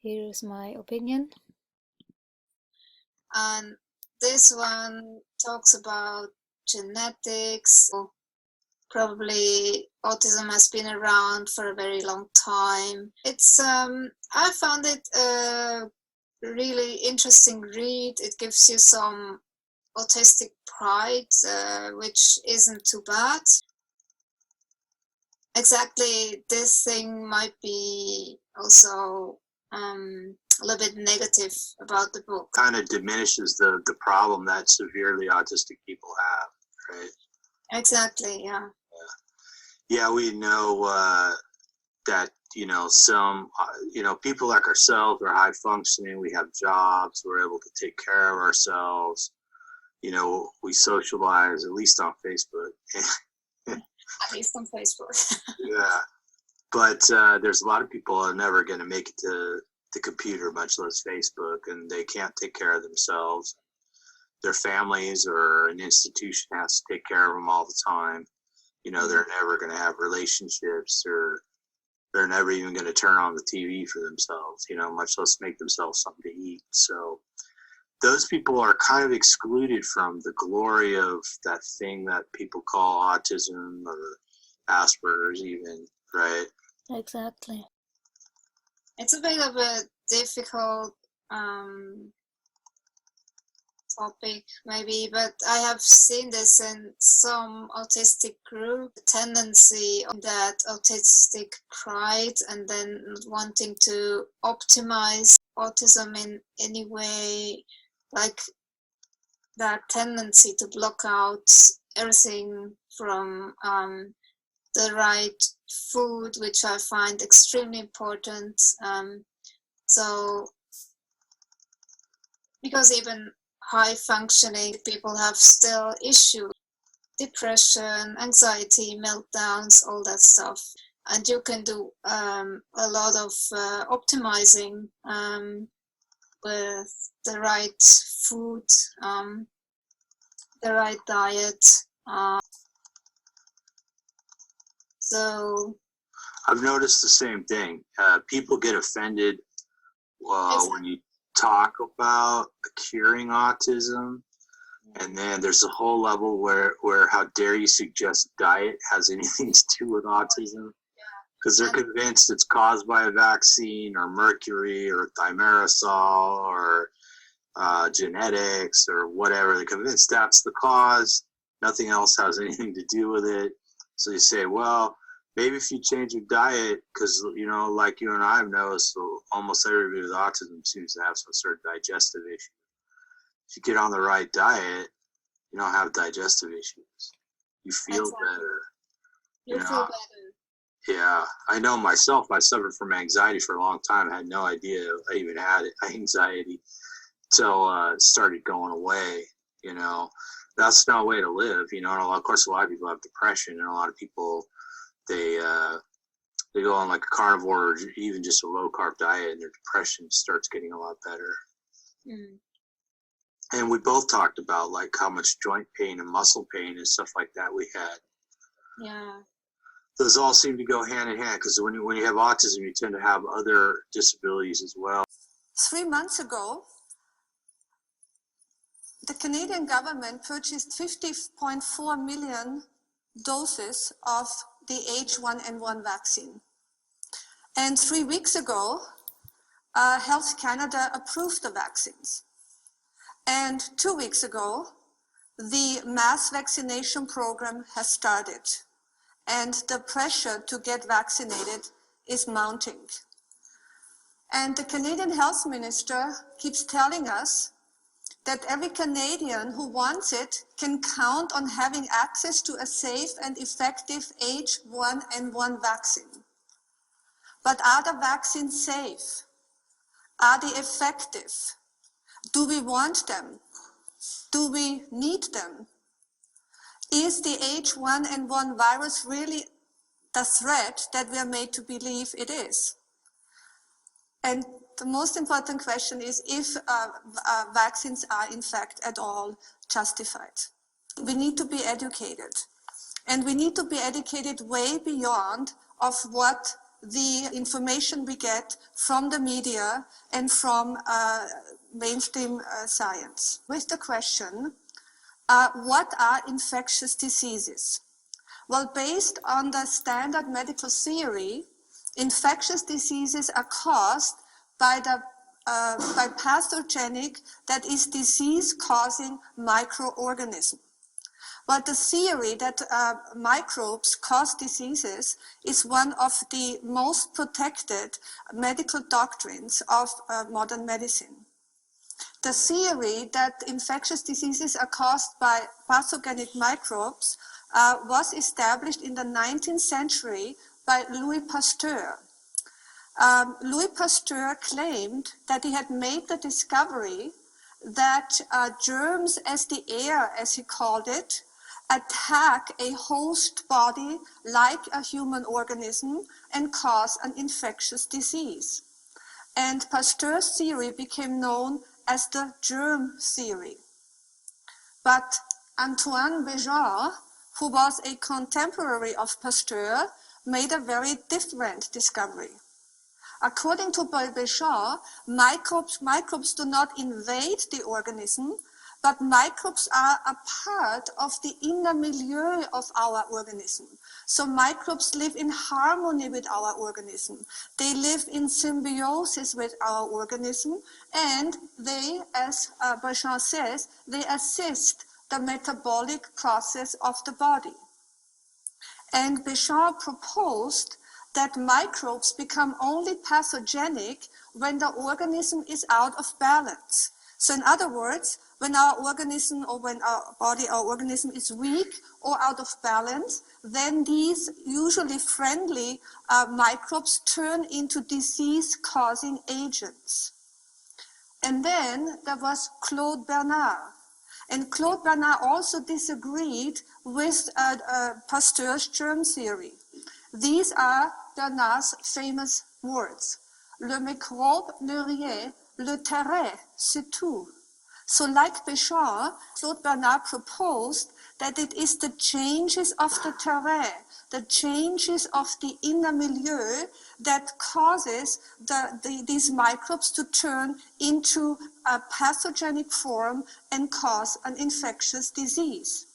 Here's my opinion. And this one talks about genetics. Probably autism has been around for a very long time. It's I found it a really interesting read. It gives you some autistic pride, which isn't too bad. Exactly, this thing might be also a little bit negative about the book. Kind of diminishes the problem that severely autistic people have, right? Exactly, yeah. Yeah, we know that, you know, some, you know, people like ourselves are high functioning, we have jobs, we're able to take care of ourselves, you know, we socialize, at least on Facebook. At least on Facebook. Yeah, but there's a lot of people who are never going to make it to the computer, much less Facebook, and they can't take care of themselves. Their families or an institution has to take care of them all the time. You know, they're never going to have relationships, or they're never even going to turn on the TV for themselves, you know, much less make themselves something to eat. So those people are kind of excluded from the glory of that thing that people call autism or Asperger's even, right? Exactly. It's a bit of a difficult topic maybe, but I have seen this in some autistic group, the tendency of that autistic pride and then wanting to optimize autism in any way, like that tendency to block out everything from the right food, which I find extremely important. So because even high functioning people have still issues, depression, anxiety, meltdowns, all that stuff. And you can do a lot of optimizing with the right food, the right diet. So I've noticed the same thing. People get offended when you talk about curing autism, And then there's a whole level where how dare you suggest diet has anything to do with autism? Because they're convinced it's caused by a vaccine or mercury or thimerosal or genetics or whatever. They're convinced that's the cause. Nothing else has anything to do with it. So you say, well, maybe if you change your diet, because, you know, like you and I have noticed, so almost everybody with autism seems to have some sort of digestive issue. If you get on the right diet, you don't have digestive issues. You feel better. You feel better. Yeah, I know myself. I suffered from anxiety for a long time. I had no idea I even had anxiety until it started going away. You know, that's no way to live. You know, and of course, a lot of people have depression, and a lot of people they go on like a carnivore or even just a low carb diet, and their depression starts getting a lot better. Mm. And we both talked about like how much joint pain and muscle pain and stuff like that we had. Yeah. Those all seem to go hand in hand, because when you have autism, you tend to have other disabilities as well. 3 months ago, the Canadian government purchased 50.4 million doses of the H1N1 vaccine. And 3 weeks ago, Health Canada approved the vaccines. And 2 weeks ago, the mass vaccination program has started. And the pressure to get vaccinated is mounting. And the Canadian Health Minister keeps telling us that every Canadian who wants it can count on having access to a safe and effective H1N1 vaccine. But are the vaccines safe? Are they effective? Do we want them? Do we need them? Is the H1N1 virus really the threat that we are made to believe it is? And the most important question is if vaccines are in fact at all justified. We need to be educated. And we need to be educated way beyond of what the information we get from the media and from mainstream science. With the question, what are infectious diseases? Well, based on the standard medical theory, infectious diseases are caused by pathogenic, that is disease-causing microorganism. But the theory that microbes cause diseases is one of the most protected medical doctrines of modern medicine. The theory that infectious diseases are caused by pathogenic microbes was established in the 19th century by Louis Pasteur. Louis Pasteur claimed that he had made the discovery that germs as the air, as he called it, attack a host body like a human organism and cause an infectious disease. And Pasteur's theory became known as the germ theory. But Antoine Béjart, who was a contemporary of Pasteur, made a very different discovery. According to Béjart, microbes do not invade the organism, but microbes are a part of the inner milieu of our organism. So microbes live in harmony with our organism. They live in symbiosis with our organism, and they, as Béjart says, they assist the metabolic process of the body. And Béjart proposed that microbes become only pathogenic when the organism is out of balance. So in other words, when our organism or when our organism is weak or out of balance, then these usually friendly microbes turn into disease-causing agents. And then there was Claude Bernard. And Claude Bernard also disagreed with Pasteur's germ theory. These are Bernard's famous words. Le microbe ne rien, le terrain, c'est tout. So like Béjart, Claude Bernard proposed that it is the changes of the terrain, the changes of the inner milieu that causes these microbes to turn into a pathogenic form and cause an infectious disease.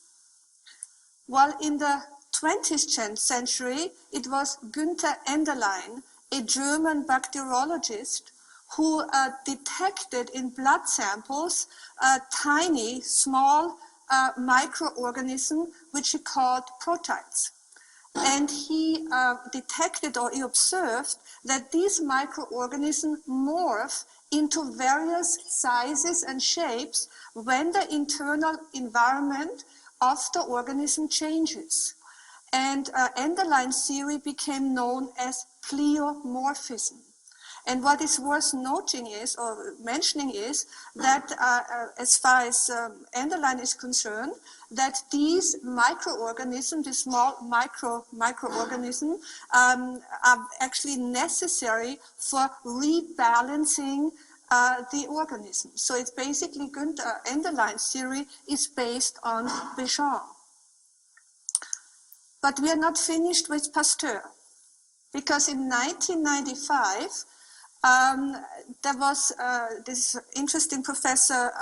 While in the 20th century, it was Günther Enderlein, a German bacteriologist, who detected in blood samples a tiny, small microorganism which he called protites. And he detected, or he observed, that these microorganisms morph into various sizes and shapes when the internal environment of the organism changes. And Enderlein's theory became known as pleomorphism. And what is worth noting is, or mentioning is, that as far as Enderlein is concerned, that these microorganisms, these small microorganisms, are actually necessary for rebalancing the organism. So it's basically Günther Enderlein's theory is based on Béchamp. But we are not finished with Pasteur, because in 1995, there was this interesting professor,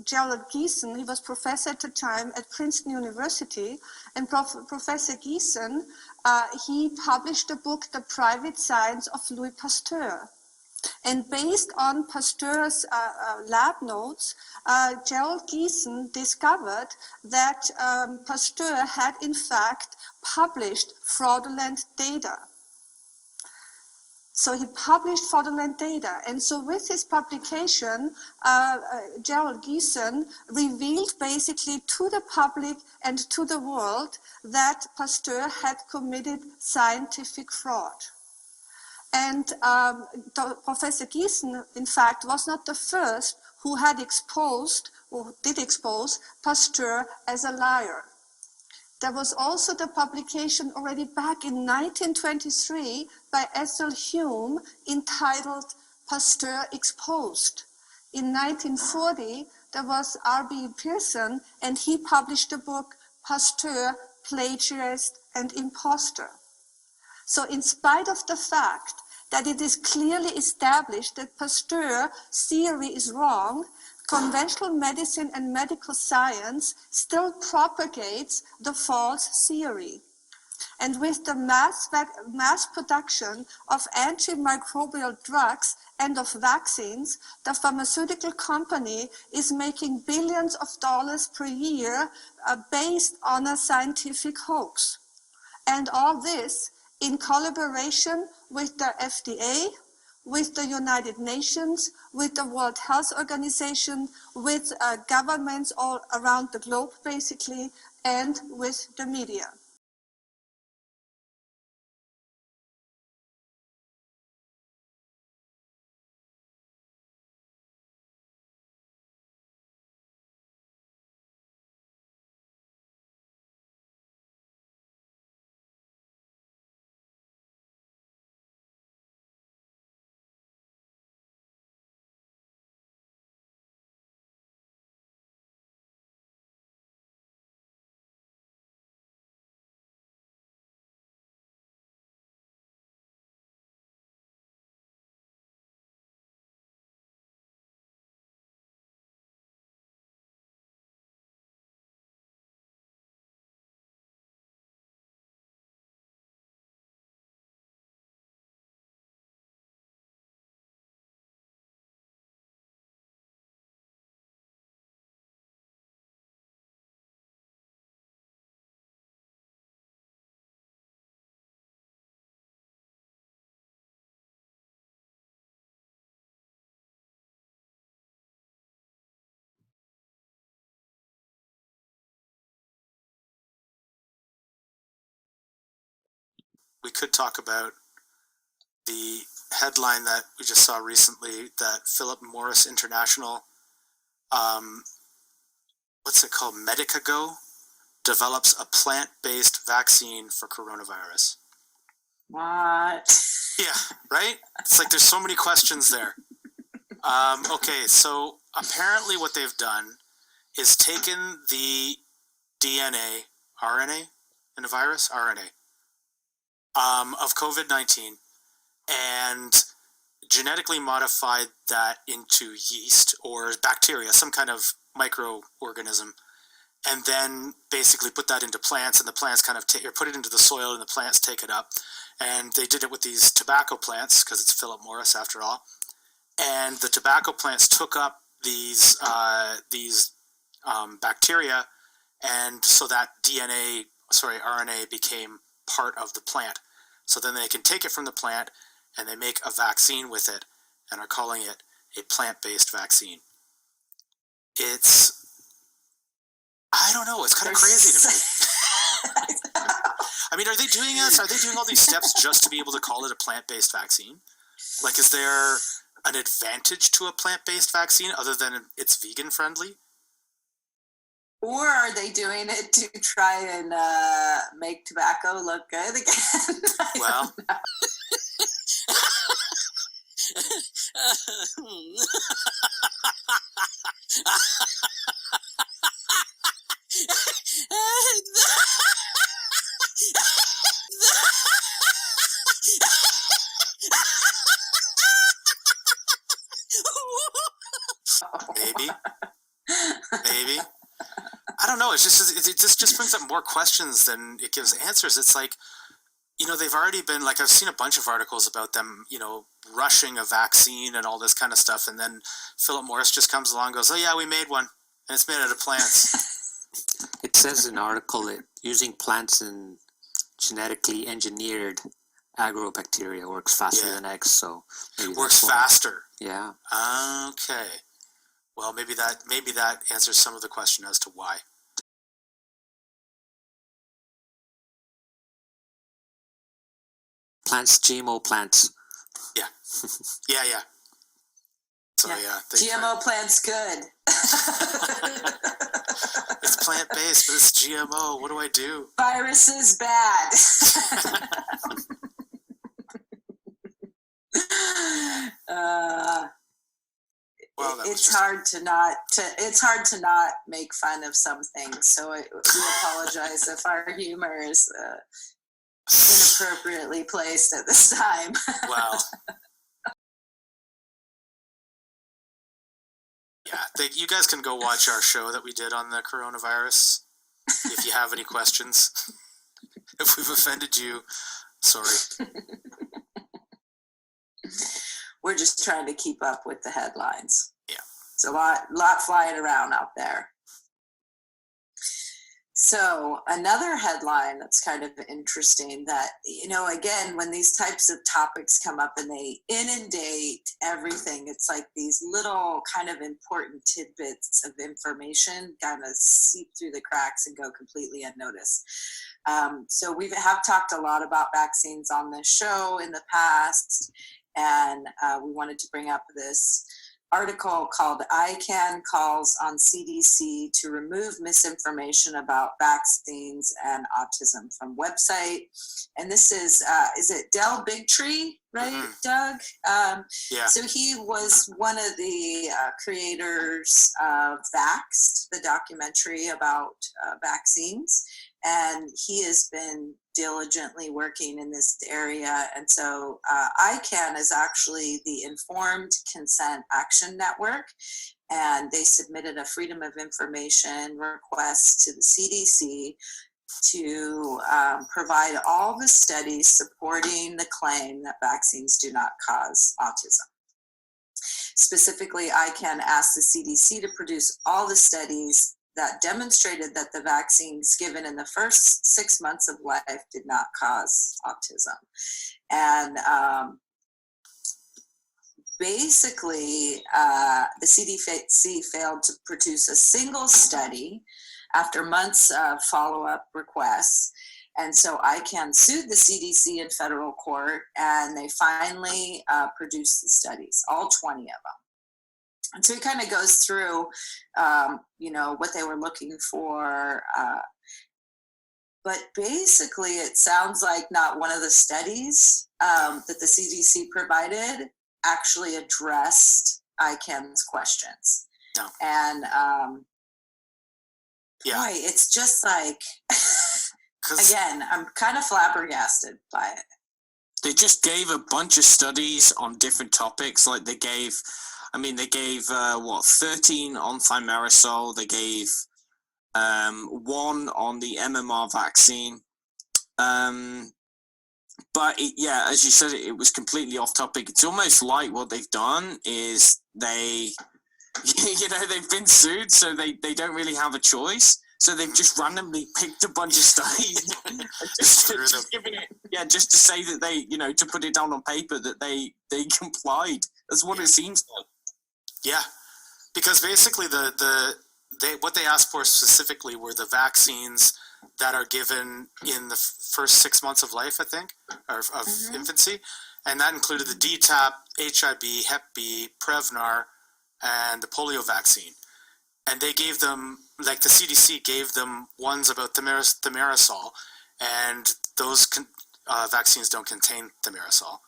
Gerald Geeson. He was professor at the time at Princeton University, and Professor Geeson, he published a book, The Private Science of Louis Pasteur. And based on Pasteur's lab notes, Gerald Geeson discovered that Pasteur had in fact published fraudulent data. So he published fraudulent data. And so with his publication, Gerald Geeson revealed basically to the public and to the world that Pasteur had committed scientific fraud. And Professor Geeson, in fact, was not the first who had exposed, or did expose, Pasteur as a liar. There was also the publication already back in 1923 by Ethel Hume entitled Pasteur Exposed. In 1940, there was R.B. Pearson, and he published the book Pasteur, Plagiarist and Imposter. So in spite of the fact that it is clearly established that Pasteur's theory is wrong, conventional medicine and medical science still propagates the false theory. And with the mass production of antimicrobial drugs and of vaccines, the pharmaceutical company is making billions of dollars per year based on a scientific hoax. And all this in collaboration with the FDA, with the United Nations, with the World Health Organization, with governments all around the globe, basically, and with the media. We could talk about the headline that we just saw recently that Philip Morris International, what's it called, Medicago, develops a plant-based vaccine for coronavirus. What? Yeah, right? It's like there's so many questions there. Okay, so apparently what they've done is taken the DNA, RNA in a virus, RNA, of COVID-19, and genetically modified that into yeast or bacteria, some kind of microorganism, and then basically put that into plants, and the plants kind of or put it into the soil, and the plants take it up. And they did it with these tobacco plants, because it's Philip Morris after all. And the tobacco plants took up these bacteria, and so that RNA became part of the plant. So then they can take it from the plant, and they make a vaccine with it, and are calling it a plant-based vaccine. I don't know, it's kind of crazy to me. I mean, are they doing this? Are they doing all these steps just to be able to call it a plant-based vaccine? Like, is there an advantage to a plant-based vaccine other than it's vegan-friendly? Or are they doing it to try and make tobacco look good again? Well, maybe. I don't know. It just brings up more questions than it gives answers. It's like, they've already been, like, I've seen a bunch of articles about them, rushing a vaccine and all this kind of stuff. And then Philip Morris just comes along and goes, oh yeah, we made one. And it's made out of plants. It says in an article that using plants and genetically engineered agrobacteria works faster than eggs. So maybe works faster. Yeah. Okay. Well, maybe that answers some of the question as to why. Plants, GMO plants. Yeah. Yeah. So yeah. GMO plants good. It's plant-based, but it's GMO. What do I do? Virus is bad. Well, it's hard to not make fun of some things. So we apologize if our humor is inappropriately placed at this time. Well, yeah, you guys can go watch our show that we did on the coronavirus if you have any questions. If we've offended you, sorry. We're just trying to keep up with the headlines. Yeah. It's a lot flying around out there. So another headline that's kind of interesting that, again, when these types of topics come up and they inundate everything, it's like these little kind of important tidbits of information kind of seep through the cracks and go completely unnoticed. So we have talked a lot about vaccines on this show in the past, and we wanted to bring up this article called ICANN Calls on CDC to Remove Misinformation About Vaccines and Autism from website. And this is it Del Bigtree, right, Mm-hmm. Doug? Yeah. So he was one of the creators of Vaxxed, the documentary about vaccines. And he has been diligently working in this area. And so ICANN is actually the Informed Consent Action Network. And they submitted a Freedom of Information request to the CDC to provide all the studies supporting the claim that vaccines do not cause autism. Specifically, ICANN asked the CDC to produce all the studies that demonstrated that the vaccines given in the first 6 months of life did not cause autism. And basically, the CDC failed to produce a single study after months of follow-up requests. And so ICANN sued the CDC in federal court, and they finally produced the studies, all 20 of them. And so he kind of goes through, what they were looking for. But basically, it sounds like not one of the studies that the CDC provided actually addressed ICANN's questions. No. And Yeah. Boy, it's just like, 'Cause- again, I'm kind of flabbergasted by it. They just gave a bunch of studies on different topics. Like they gave 13 on thimerosal. They gave one on the MMR vaccine. But as you said, it was completely off topic. It's almost like what they've done is they've been sued, so they don't really have a choice. So they've just randomly picked a bunch of studies, just giving it, just to say that they, to put it down on paper that they complied. That's what it seems like. Yeah, because basically what they asked for specifically were the vaccines that are given in the first 6 months of life, I think, or of infancy, and that included the DTaP, HIB, Hep B, Prevnar, and the polio vaccine. And they gave them, like the CDC gave them ones about thimerosal, and those vaccines don't contain thimerosal.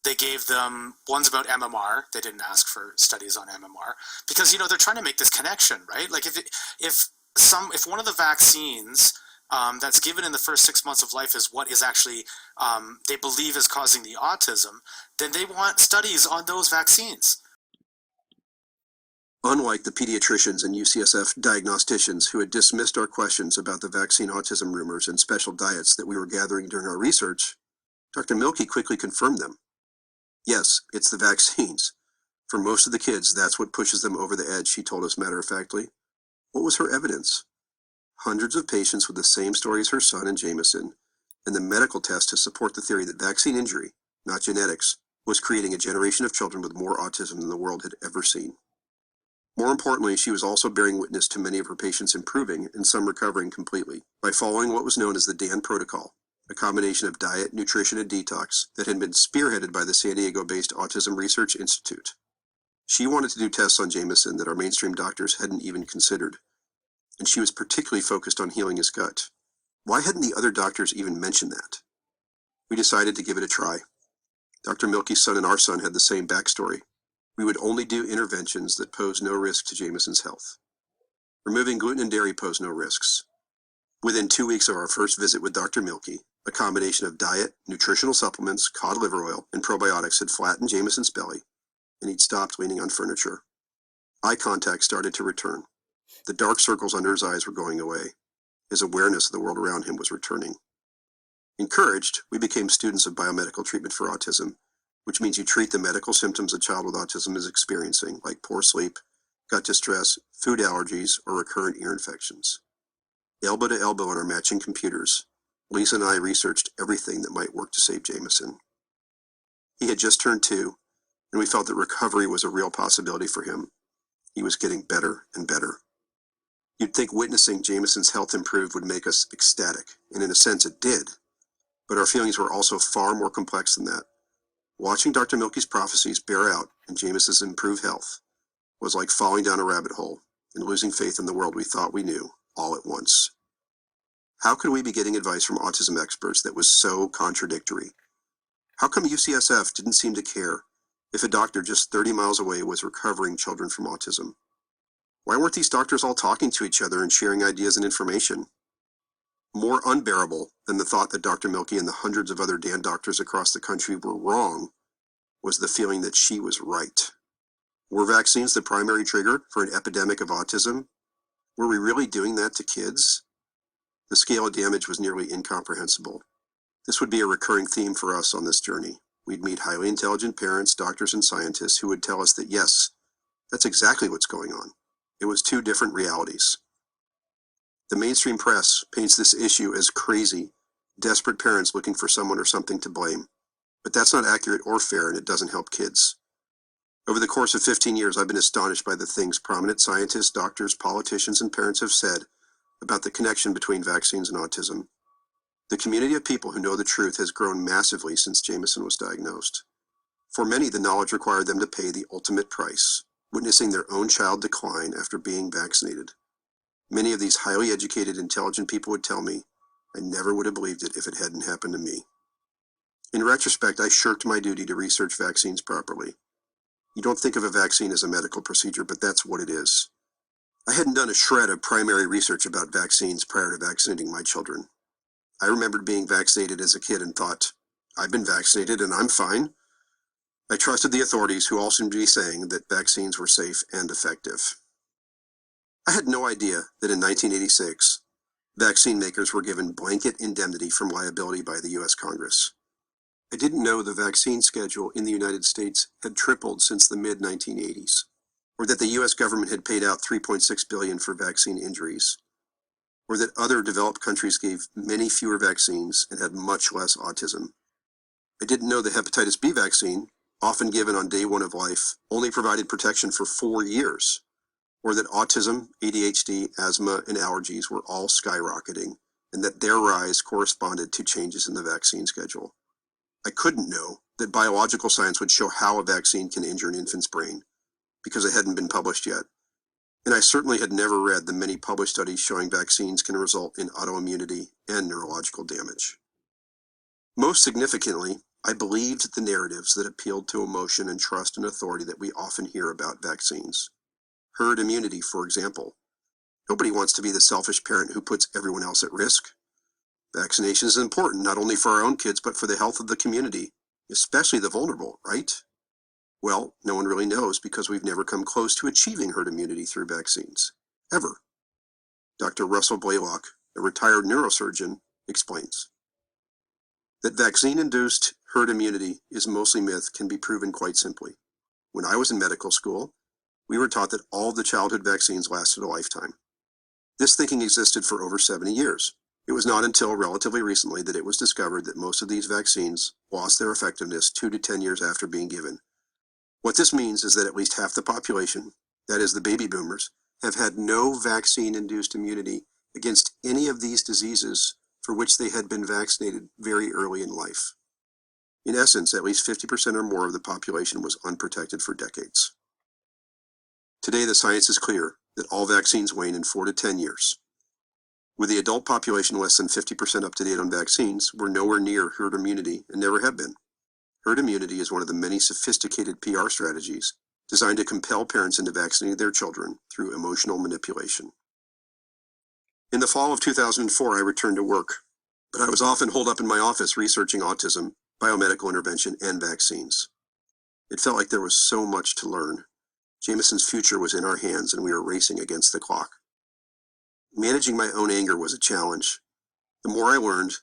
They gave them ones about MMR. They didn't ask for studies on MMR because they're trying to make this connection, right? Like if one of the vaccines that's given in the first 6 months of life is what is actually they believe is causing the autism, then they want studies on those vaccines. Unlike the pediatricians and UCSF diagnosticians who had dismissed our questions about the vaccine autism rumors and special diets that we were gathering during our research, Dr. Milky quickly confirmed them. Yes, it's the vaccines. For most of the kids, that's what pushes them over the edge, she told us matter-of-factly. What was her evidence? Hundreds of patients with the same story as her son and Jameson, and the medical test to support the theory that vaccine injury, not genetics, was creating a generation of children with more autism than the world had ever seen. More importantly, she was also bearing witness to many of her patients improving and some recovering completely by following what was known as the DAN protocol, a combination of diet, nutrition, and detox that had been spearheaded by the San Diego-based Autism Research Institute. She wanted to do tests on Jameson that our mainstream doctors hadn't even considered, and she was particularly focused on healing his gut. Why hadn't the other doctors even mentioned that? We decided to give it a try. Dr. Milky's son and our son had the same backstory. We would only do interventions that pose no risk to Jameson's health. Removing gluten and dairy posed no risks. Within 2 weeks of our first visit with Dr. Milky, a combination of diet, nutritional supplements, cod liver oil, and probiotics had flattened Jameson's belly, and he'd stopped leaning on furniture. Eye contact started to return. The dark circles under his eyes were going away. His awareness of the world around him was returning. Encouraged, we became students of biomedical treatment for autism, which means you treat the medical symptoms a child with autism is experiencing, like poor sleep, gut distress, food allergies, or recurrent ear infections. Elbow to elbow on our matching computers, Lisa and I researched everything that might work to save Jameson. He had just turned 2, and we felt that recovery was a real possibility for him. He was getting better and better. You'd think witnessing Jameson's health improve would make us ecstatic, and in a sense it did, but our feelings were also far more complex than that. Watching Dr. Milky's prophecies bear out in Jameson's improved health was like falling down a rabbit hole and losing faith in the world we thought we knew all at once. How could we be getting advice from autism experts that was so contradictory? How come UCSF didn't seem to care if a doctor just 30 miles away was recovering children from autism? Why weren't these doctors all talking to each other and sharing ideas and information? More unbearable than the thought that Dr. Milky and the hundreds of other DAN doctors across the country were wrong was the feeling that she was right. Were vaccines the primary trigger for an epidemic of autism? Were we really doing that to kids? The scale of damage was nearly incomprehensible. This would be a recurring theme for us on this journey. We'd meet highly intelligent parents, doctors, and scientists who would tell us that yes, that's exactly what's going on. It was 2 different realities. The mainstream press paints this issue as crazy, desperate parents looking for someone or something to blame. But that's not accurate or fair, and it doesn't help kids. Over the course of 15 years, I've been astonished by the things prominent scientists, doctors, politicians, and parents have said about the connection between vaccines and autism. The community of people who know the truth has grown massively since Jameson was diagnosed. For many, the knowledge required them to pay the ultimate price, witnessing their own child decline after being vaccinated. Many of these highly educated, intelligent people would tell me, I never would have believed it if it hadn't happened to me. In retrospect, I shirked my duty to research vaccines properly. You don't think of a vaccine as a medical procedure, but that's what it is. I hadn't done a shred of primary research about vaccines prior to vaccinating my children. I remembered being vaccinated as a kid and thought, I've been vaccinated and I'm fine. I trusted the authorities who all seemed to be saying that vaccines were safe and effective. I had no idea that in 1986, vaccine makers were given blanket indemnity from liability by the U.S. Congress. I didn't know the vaccine schedule in the United States had tripled since the mid-1980s, or that the U.S. government had paid out $3.6 billion for vaccine injuries, or that other developed countries gave many fewer vaccines and had much less autism. I didn't know the hepatitis B vaccine, often given on day one of life, only provided protection for 4 years, or that autism, ADHD, asthma, and allergies were all skyrocketing, and that their rise corresponded to changes in the vaccine schedule. I couldn't know that biological science would show how a vaccine can injure an infant's brain, because it hadn't been published yet. And I certainly had never read the many published studies showing vaccines can result in autoimmunity and neurological damage. Most significantly, I believed the narratives that appealed to emotion and trust and authority that we often hear about vaccines. Herd immunity, for example. Nobody wants to be the selfish parent who puts everyone else at risk. Vaccination is important not only for our own kids, but for the health of the community, especially the vulnerable, right? Well, no one really knows because we've never come close to achieving herd immunity through vaccines, ever. Dr. Russell Blaylock, a retired neurosurgeon, explains that vaccine-induced herd immunity is mostly myth can be proven quite simply. When I was in medical school, we were taught that all of the childhood vaccines lasted a lifetime. This thinking existed for over 70 years. It was not until relatively recently that it was discovered that most of these vaccines lost their effectiveness 2 to 10 years after being given. What this means is that at least half the population, that is the baby boomers, have had no vaccine-induced immunity against any of these diseases for which they had been vaccinated very early in life. In essence, at least 50% or more of the population was unprotected for decades. Today, the science is clear that all vaccines wane in 4 to 10 years. With the adult population less than 50% up to date on vaccines, we're nowhere near herd immunity and never have been. Herd immunity is one of the many sophisticated PR strategies designed to compel parents into vaccinating their children through emotional manipulation. In the fall of 2004, I returned to work, but I was often holed up in my office researching autism, biomedical intervention, and vaccines. It felt like there was so much to learn. Jameson's future was in our hands, and we were racing against the clock. Managing my own anger was a challenge. The more I learned,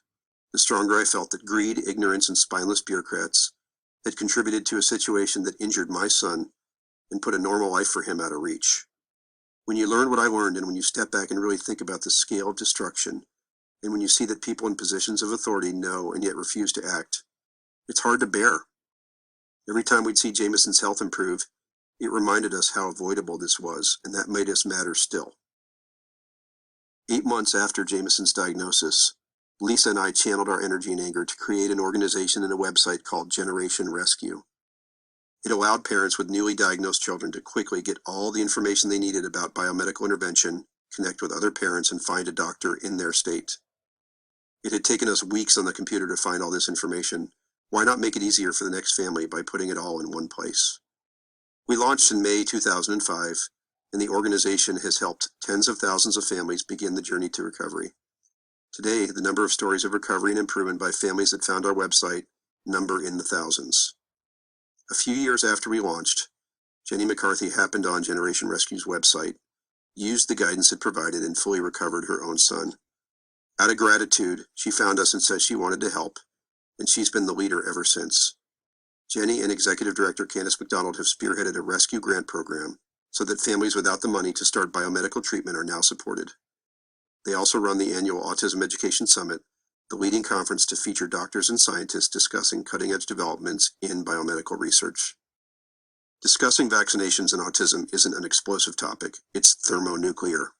the stronger I felt that greed, ignorance, and spineless bureaucrats had contributed to a situation that injured my son and put a normal life for him out of reach. When you learn what I learned, and when you step back and really think about the scale of destruction, and when you see that people in positions of authority know and yet refuse to act, it's hard to bear. Every time we'd see Jameson's health improve, it reminded us how avoidable this was, and that made us matter still. 8 months after Jameson's diagnosis, Lisa and I channeled our energy and anger to create an organization and a website called Generation Rescue. It allowed parents with newly diagnosed children to quickly get all the information they needed about biomedical intervention, connect with other parents, and find a doctor in their state. It had taken us weeks on the computer to find all this information. Why not make it easier for the next family by putting it all in one place? We launched in May 2005, and the organization has helped tens of thousands of families begin the journey to recovery. Today, the number of stories of recovery and improvement by families that found our website number in the thousands. A few years after we launched, Jenny McCarthy happened on Generation Rescue's website, used the guidance it provided, and fully recovered her own son. Out of gratitude, she found us and said she wanted to help, and she's been the leader ever since. Jenny and Executive Director Candace McDonald have spearheaded a rescue grant program so that families without the money to start biomedical treatment are now supported. They also run the annual Autism Education Summit, the leading conference to feature doctors and scientists discussing cutting-edge developments in biomedical research. Discussing vaccinations and autism isn't an explosive topic, it's thermonuclear.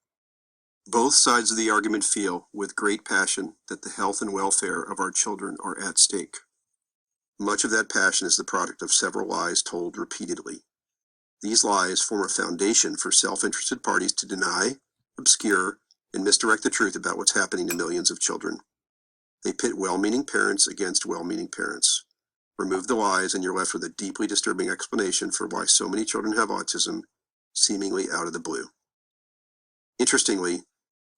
Both sides of the argument feel, with great passion, that the health and welfare of our children are at stake. Much of that passion is the product of several lies told repeatedly. These lies form a foundation for self-interested parties to deny, obscure, and misdirect the truth about what's happening to millions of children. They pit well-meaning parents against well-meaning parents. Remove the lies and you're left with a deeply disturbing explanation for why so many children have autism, seemingly out of the blue. Interestingly,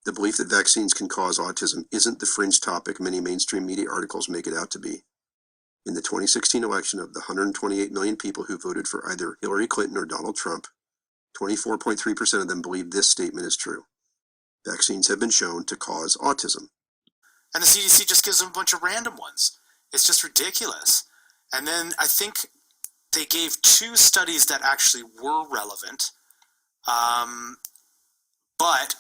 the belief that vaccines can cause autism isn't the fringe topic many mainstream media articles make it out to be. In the 2016 election, of the 128 million people who voted for either Hillary Clinton or Donald Trump, 24.3% of them believe this statement is true. Vaccines have been shown to cause autism. And the CDC just gives them a bunch of random ones. It's just ridiculous. And then I think they gave 2 studies that actually were relevant. But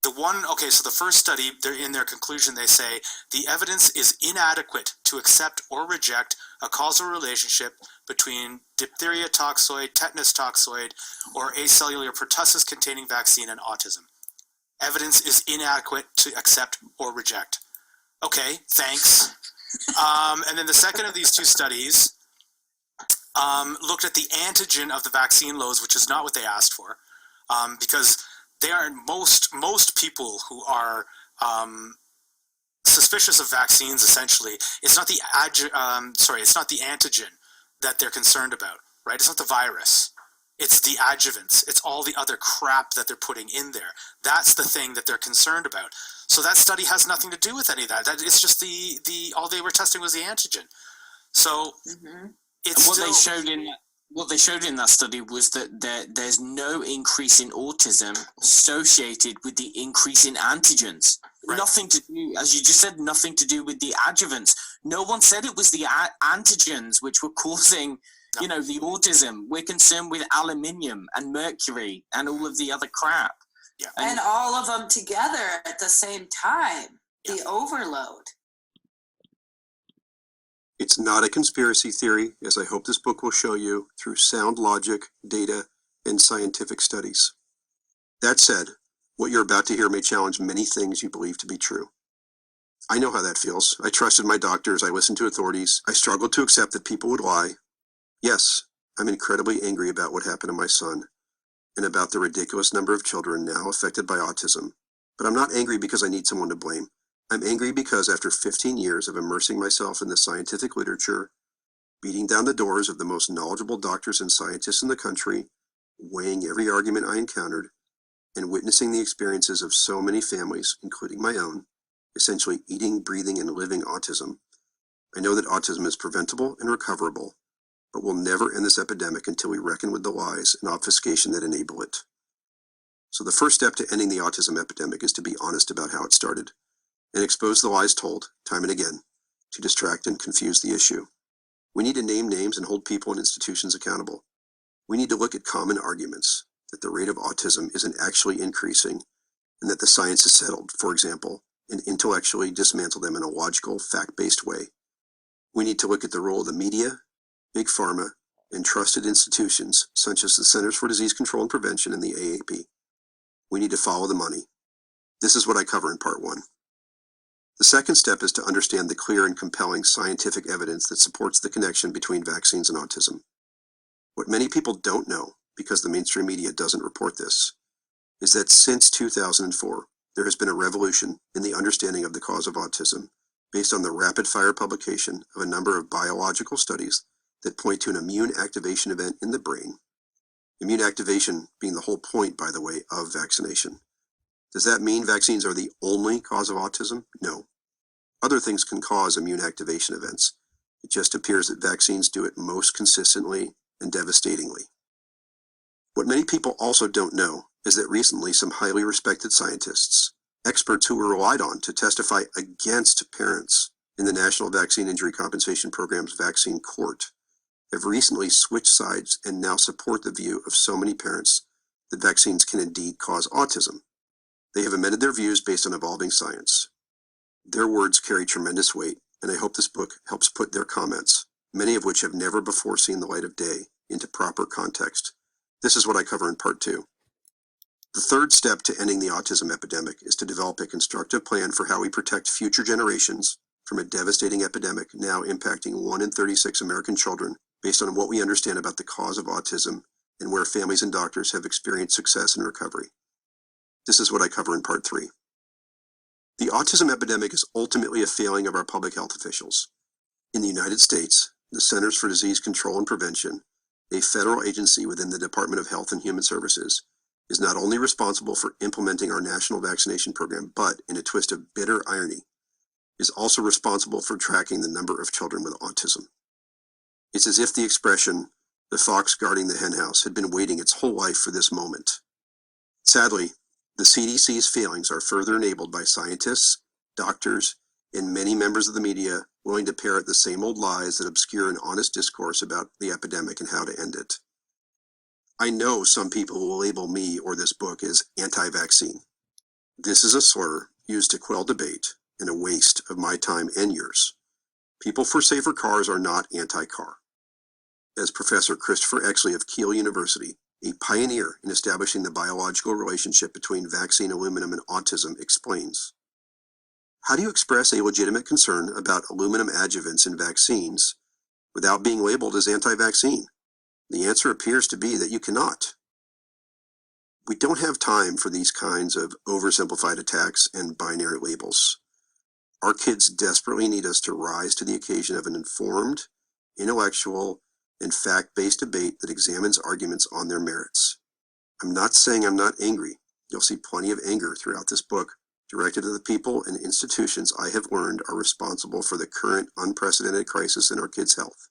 the one, okay, so the first study, they're in their conclusion, they say, the evidence is inadequate to accept or reject a causal relationship between diphtheria toxoid, tetanus toxoid, or acellular pertussis containing vaccine and autism. Evidence is inadequate to accept or reject. Okay, thanks. And then the second of these 2 studies looked at the antigen of the vaccine loads, which is not what they asked for, because they are most people who are suspicious of vaccines. Essentially, it's not the it's not the antigen that they're concerned about, right? It's not the virus. It's the adjuvants. It's all the other crap that they're putting in there. That's the thing that they're concerned about. So that study has nothing to do with any of that. It's just the all they were testing was the antigen. So it's and what they showed in that study was that there's no increase in autism associated with the increase in antigens. Right. Nothing to do, as you just said, nothing to do with the adjuvants. No one said it was the antigens which were causing, you know, the autism. We're concerned with aluminium and mercury and all of the other crap. Yeah. And all of them together at the same time. Yeah. The overload. It's not a conspiracy theory, as I hope this book will show you through sound logic, data, and scientific studies. That said, what you're about to hear may challenge many things you believe to be true. I know how that feels. I trusted my doctors. I listened to authorities. I struggled to accept that people would lie. Yes, I'm incredibly angry about what happened to my son and about the ridiculous number of children now affected by autism. But I'm not angry because I need someone to blame. I'm angry because after 15 years of immersing myself in the scientific literature, beating down the doors of the most knowledgeable doctors and scientists in the country, weighing every argument I encountered, and witnessing the experiences of so many families, including my own, essentially eating, breathing, and living autism, I know that autism is preventable and recoverable, but we'll never end this epidemic until we reckon with the lies and obfuscation that enable it. So the first step to ending the autism epidemic is to be honest about how it started, and expose the lies told, time and again, to distract and confuse the issue. We need to name names and hold people and institutions accountable. We need to look at common arguments, that the rate of autism isn't actually increasing, and that the science is settled, for example, and intellectually dismantle them in a logical, fact-based way. We need to look at the role of the media, big pharma, and trusted institutions, such as the Centers for Disease Control and Prevention and the AAP. We need to follow the money. This is what I cover in part 1. The second step is to understand the clear and compelling scientific evidence that supports the connection between vaccines and autism. What many people don't know, because the mainstream media doesn't report this, is that since 2004, there has been a revolution in the understanding of the cause of autism based on the rapid-fire publication of a number of biological studies that point to an immune activation event in the brain. Immune activation being the whole point, by the way, of vaccination. Does that mean vaccines are the only cause of autism? No. Other things can cause immune activation events. It just appears that vaccines do it most consistently and devastatingly. What many people also don't know is that recently some highly respected scientists, experts who were relied on to testify against parents in the National Vaccine Injury Compensation Program's vaccine court, have recently switched sides and now support the view of so many parents that vaccines can indeed cause autism. They have amended their views based on evolving science. Their words carry tremendous weight, and I hope this book helps put their comments, many of which have never before seen the light of day, into proper context. This is what I cover in part 2. The third step to ending the autism epidemic is to develop a constructive plan for how we protect future generations from a devastating epidemic now impacting 1 in 36 American children based on what we understand about the cause of autism and where families and doctors have experienced success in recovery. This is what I cover in part 3. The autism epidemic is ultimately a failing of our public health officials. In the United States, the Centers for Disease Control and Prevention, a federal agency within the Department of Health and Human Services, is not only responsible for implementing our national vaccination program, but, in a twist of bitter irony, is also responsible for tracking the number of children with autism. It's as if the expression, "the fox guarding the henhouse," had been waiting its whole life for this moment. Sadly, the CDC's failings are further enabled by scientists, doctors, and many members of the media willing to parrot the same old lies that obscure an honest discourse about the epidemic and how to end it. I know some people will label me or this book as anti-vaccine. This is a slur used to quell debate and a waste of my time and yours. People for safer cars are not anti-car. As Professor Christopher Exley of Keele University, a pioneer in establishing the biological relationship between vaccine aluminum and autism, explains, how do you express a legitimate concern about aluminum adjuvants in vaccines without being labeled as anti-vaccine? The answer appears to be that you cannot. We don't have time for these kinds of oversimplified attacks and binary labels. Our kids desperately need us to rise to the occasion of an informed, intellectual, and fact-based debate that examines arguments on their merits. I'm not saying I'm not angry. You'll see plenty of anger throughout this book, directed at the people and institutions I have learned are responsible for the current unprecedented crisis in our kids' health.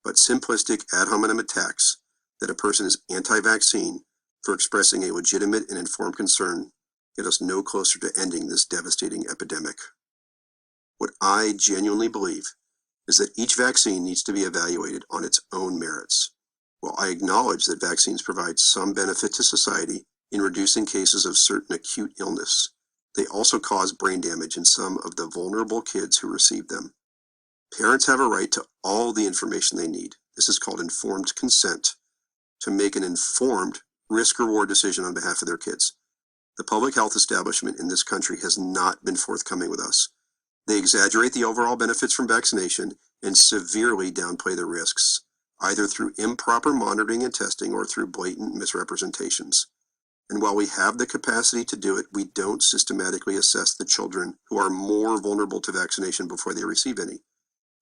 But simplistic ad hominem attacks that a person is anti-vaccine for expressing a legitimate and informed concern get us no closer to ending this devastating epidemic. What I genuinely believe is that each vaccine needs to be evaluated on its own merits. While I acknowledge that vaccines provide some benefit to society in reducing cases of certain acute illness, they also cause brain damage in some of the vulnerable kids who receive them. Parents have a right to all the information they need. This is called informed consent, to make an informed risk-reward decision on behalf of their kids. The public health establishment in this country has not been forthcoming with us. They exaggerate the overall benefits from vaccination and severely downplay the risks, either through improper monitoring and testing or through blatant misrepresentations. And while we have the capacity to do it, we don't systematically assess the children who are more vulnerable to vaccination before they receive any.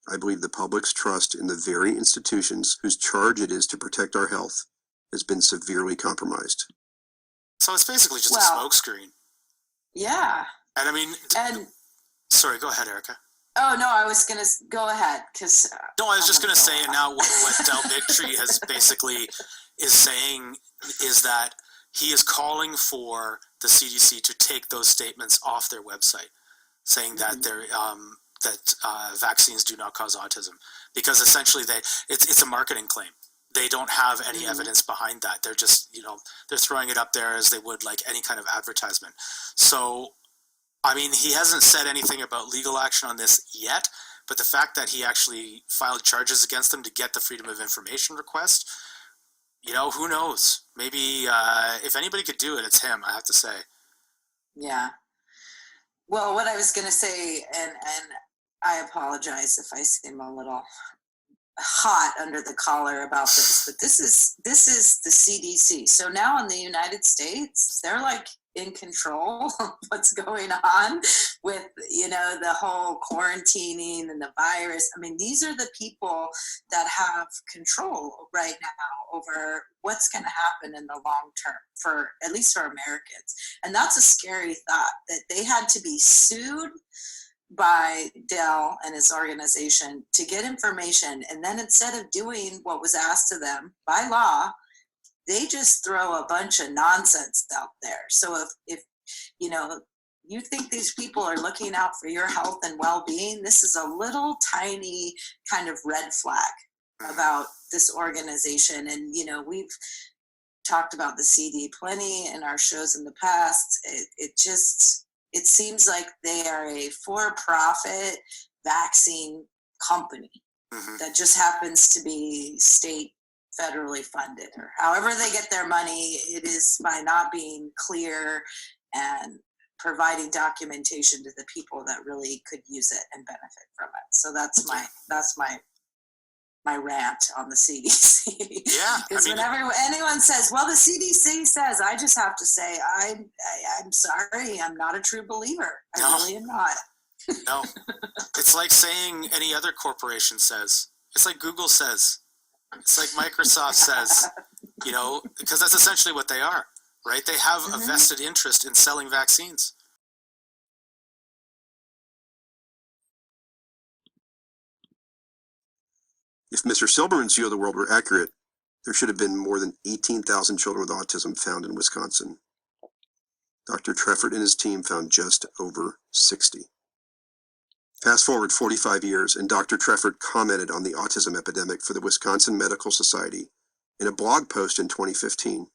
I believe the public's trust in the very institutions whose charge it is to protect our health has been severely compromised. So it's basically just a smokescreen. Yeah. And I mean, and sorry, go ahead, Erica. Oh no, I was gonna go ahead because. No, I was just gonna say, and now what Del Bigtree has basically is saying is that he is calling for the CDC to take those statements off their website, saying that they're vaccines do not cause autism, because essentially it's a marketing claim. They don't have any evidence behind that. They're just, they're throwing it up there as they would like any kind of advertisement. So, I mean, he hasn't said anything about legal action on this yet, but the fact that he actually filed charges against them to get the Freedom of Information request, who knows? Maybe if anybody could do it, it's him, I have to say. Yeah. Well, what I was going to say, and I apologize if I seem a little hot under the collar about this, but this is the CDC. So now in the United States, they're like in control of what's going on with, the whole quarantining and the virus. I mean, these are the people that have control right now over what's going to happen in the long term, at least for Americans. And that's a scary thought, that they had to be sued by Dell and his organization to get information, and then instead of doing what was asked of them by law, they just throw a bunch of nonsense out there. So if you think these people are looking out for your health and well-being, this is a little tiny kind of red flag about this organization. And we've talked about the CD plenty in our shows in the past. It seems like they are a for-profit vaccine company that just happens to be state federally funded, or however they get their money. It is by not being clear and providing documentation to the people that really could use it and benefit from it. So that's my rant on the CDC. Yeah, because whenever anyone says, "Well, the CDC says," I just have to say, I'm sorry, I'm not a true believer. I really am not. No, it's like saying any other corporation says. It's like Google says. It's like Microsoft says. Because that's essentially what they are. right? They have a vested interest in selling vaccines. If Mr. Silberman's view of the world were accurate, there should have been more than 18,000 children with autism found in Wisconsin. Dr. Treffert and his team found just over 60. Fast forward 45 years, and Dr. Treffert commented on the autism epidemic for the Wisconsin Medical Society in a blog post in 2015.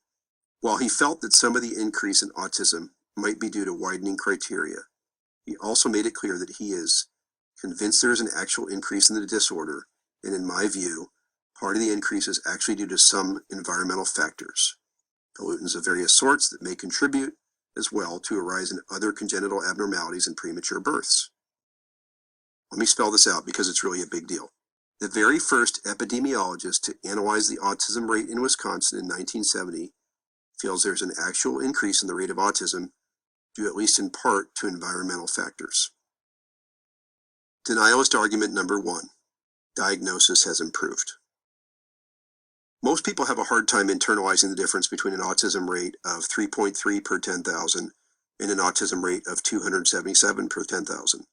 While he felt that some of the increase in autism might be due to widening criteria, he also made it clear that he is convinced there is an actual increase in the disorder, and in my view, part of the increase is actually due to some environmental factors, pollutants of various sorts that may contribute as well to a rise in other congenital abnormalities and premature births. Let me spell this out because it's really a big deal. The very first epidemiologist to analyze the autism rate in Wisconsin in 1970 feels there's an actual increase in the rate of autism due at least in part to environmental factors. Denialist argument number 1. Diagnosis has improved. Most people have a hard time internalizing the difference between an autism rate of 3.3 per 10,000 and an autism rate of 277 per 10,000.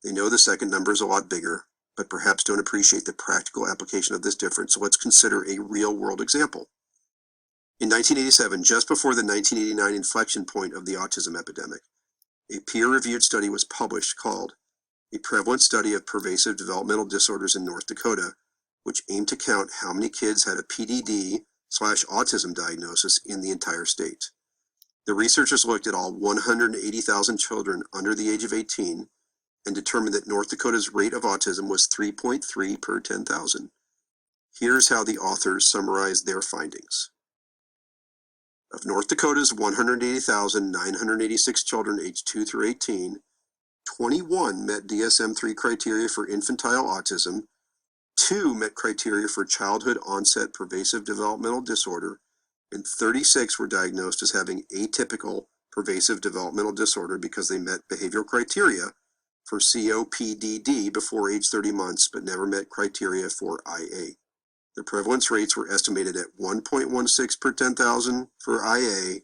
They know the second number is a lot bigger, but perhaps don't appreciate the practical application of this difference, so let's consider a real-world example. In 1987, just before the 1989 inflection point of the autism epidemic, a peer-reviewed study was published called A Prevalent Study of Pervasive Developmental Disorders in North Dakota, which aimed to count how many kids had a PDD/autism diagnosis in the entire state. The researchers looked at all 180,000 children under the age of 18 and determined that North Dakota's rate of autism was 3.3 per 10,000. Here's how the authors summarized their findings. Of North Dakota's 180,986 children aged 2 through 18, 21 met DSM-3 criteria for infantile autism, 2 met criteria for childhood onset pervasive developmental disorder, and 36 were diagnosed as having atypical pervasive developmental disorder because they met behavioral criteria for COPDD before age 30 months but never met criteria for IA. The prevalence rates were estimated at 1.16 per 10,000 for IA,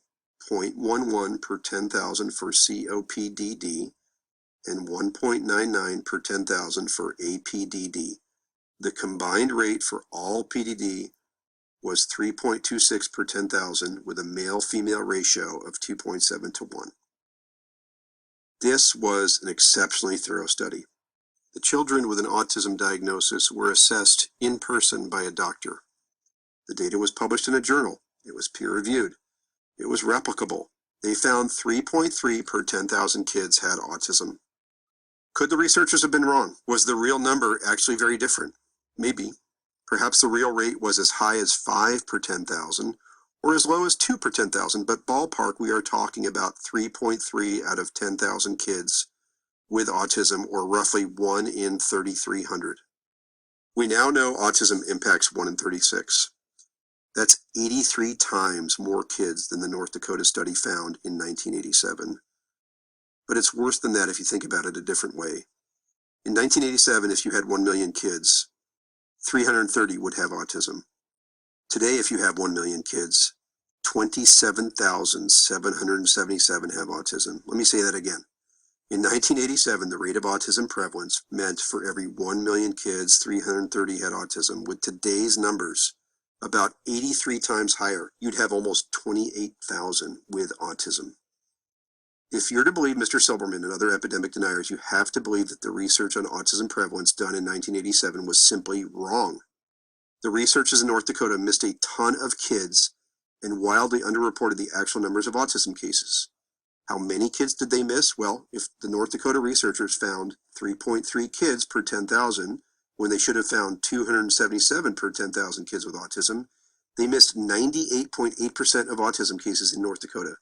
0.11 per 10,000 for COPDD, and 1.99 per 10,000 for APDD. The combined rate for all PDD was 3.26 per 10,000 with a male-female ratio of 2.7 to 1. This was an exceptionally thorough study. The children with an autism diagnosis were assessed in person by a doctor. The data was published in a journal. It was peer-reviewed. It was replicable. They found 3.3 per 10,000 kids had autism. Could the researchers have been wrong? Was the real number actually very different? Maybe. Perhaps the real rate was as high as 5 per 10,000 or as low as 2 per 10,000, but ballpark we are talking about 3.3 out of 10,000 kids with autism, or roughly 1 in 3,300. We now know autism impacts 1 in 36. That's 83 times more kids than the North Dakota study found in 1987. But it's worse than that if you think about it a different way. In 1987, if you had 1 million kids, 330 would have autism. Today, if you have 1 million kids, 27,777 have autism. Let me say that again. In 1987, the rate of autism prevalence meant for every 1 million kids, 330 had autism. With today's numbers, about 83 times higher, you'd have almost 28,000 with autism. If you're to believe Mr. Silberman and other epidemic deniers, you have to believe that the research on autism prevalence done in 1987 was simply wrong. The researchers in North Dakota missed a ton of kids and wildly underreported the actual numbers of autism cases. How many kids did they miss? Well, if the North Dakota researchers found 3.3 kids per 10,000 when they should have found 277 per 10,000 kids with autism, they missed 98.8% of autism cases in North Dakota.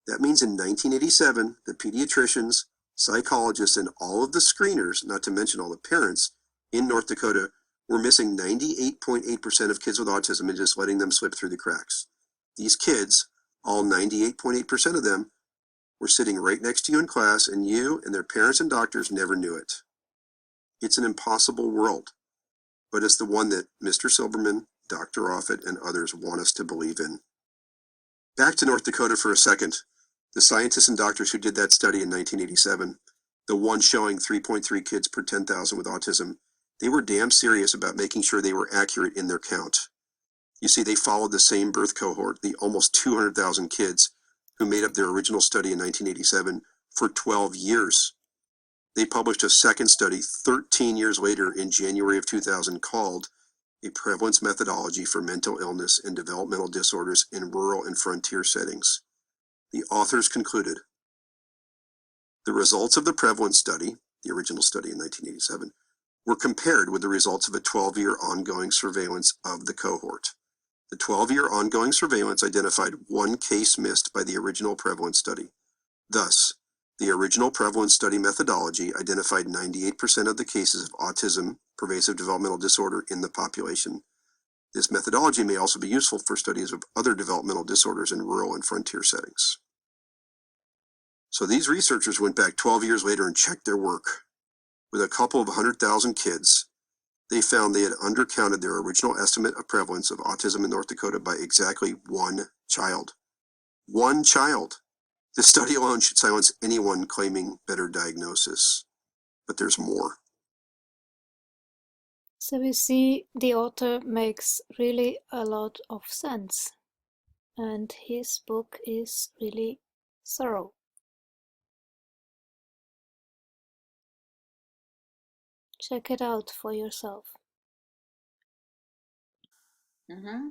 That means in 1987, the pediatricians, psychologists, and all of the screeners, not to mention all the parents, in North Dakota were missing 98.8% of kids with autism and just letting them slip through the cracks. These kids, all 98.8% of them, were sitting right next to you in class, and you and their parents and doctors never knew it. It's an impossible world, but it's the one that Mr. Silberman, Dr. Offit, and others want us to believe in. Back to North Dakota for a second. The scientists and doctors who did that study in 1987, the one showing 3.3 kids per 10,000 with autism, they were damn serious about making sure they were accurate in their count. You see, they followed the same birth cohort, the almost 200,000 kids who made up their original study in 1987, for 12 years. They published a second study 13 years later in January of 2000 called A Prevalence Methodology for Mental Illness and Developmental Disorders in Rural and Frontier Settings. The authors concluded, the results of the prevalence study, the original study in 1987, were compared with the results of a 12-year ongoing surveillance of the cohort. The 12-year ongoing surveillance identified one case missed by the original prevalence study. Thus, the original prevalence study methodology identified 98% of the cases of autism, pervasive developmental disorder in the population. This methodology may also be useful for studies of other developmental disorders in rural and frontier settings. So these researchers went back 12 years later and checked their work. With a couple of 100,000 kids, they found they had undercounted their original estimate of prevalence of autism in North Dakota by exactly one child. One child! This study alone should silence anyone claiming better diagnosis. But there's more. So we see the author makes really a lot of sense, and his book is really thorough. Check it out for yourself. Mm-hmm.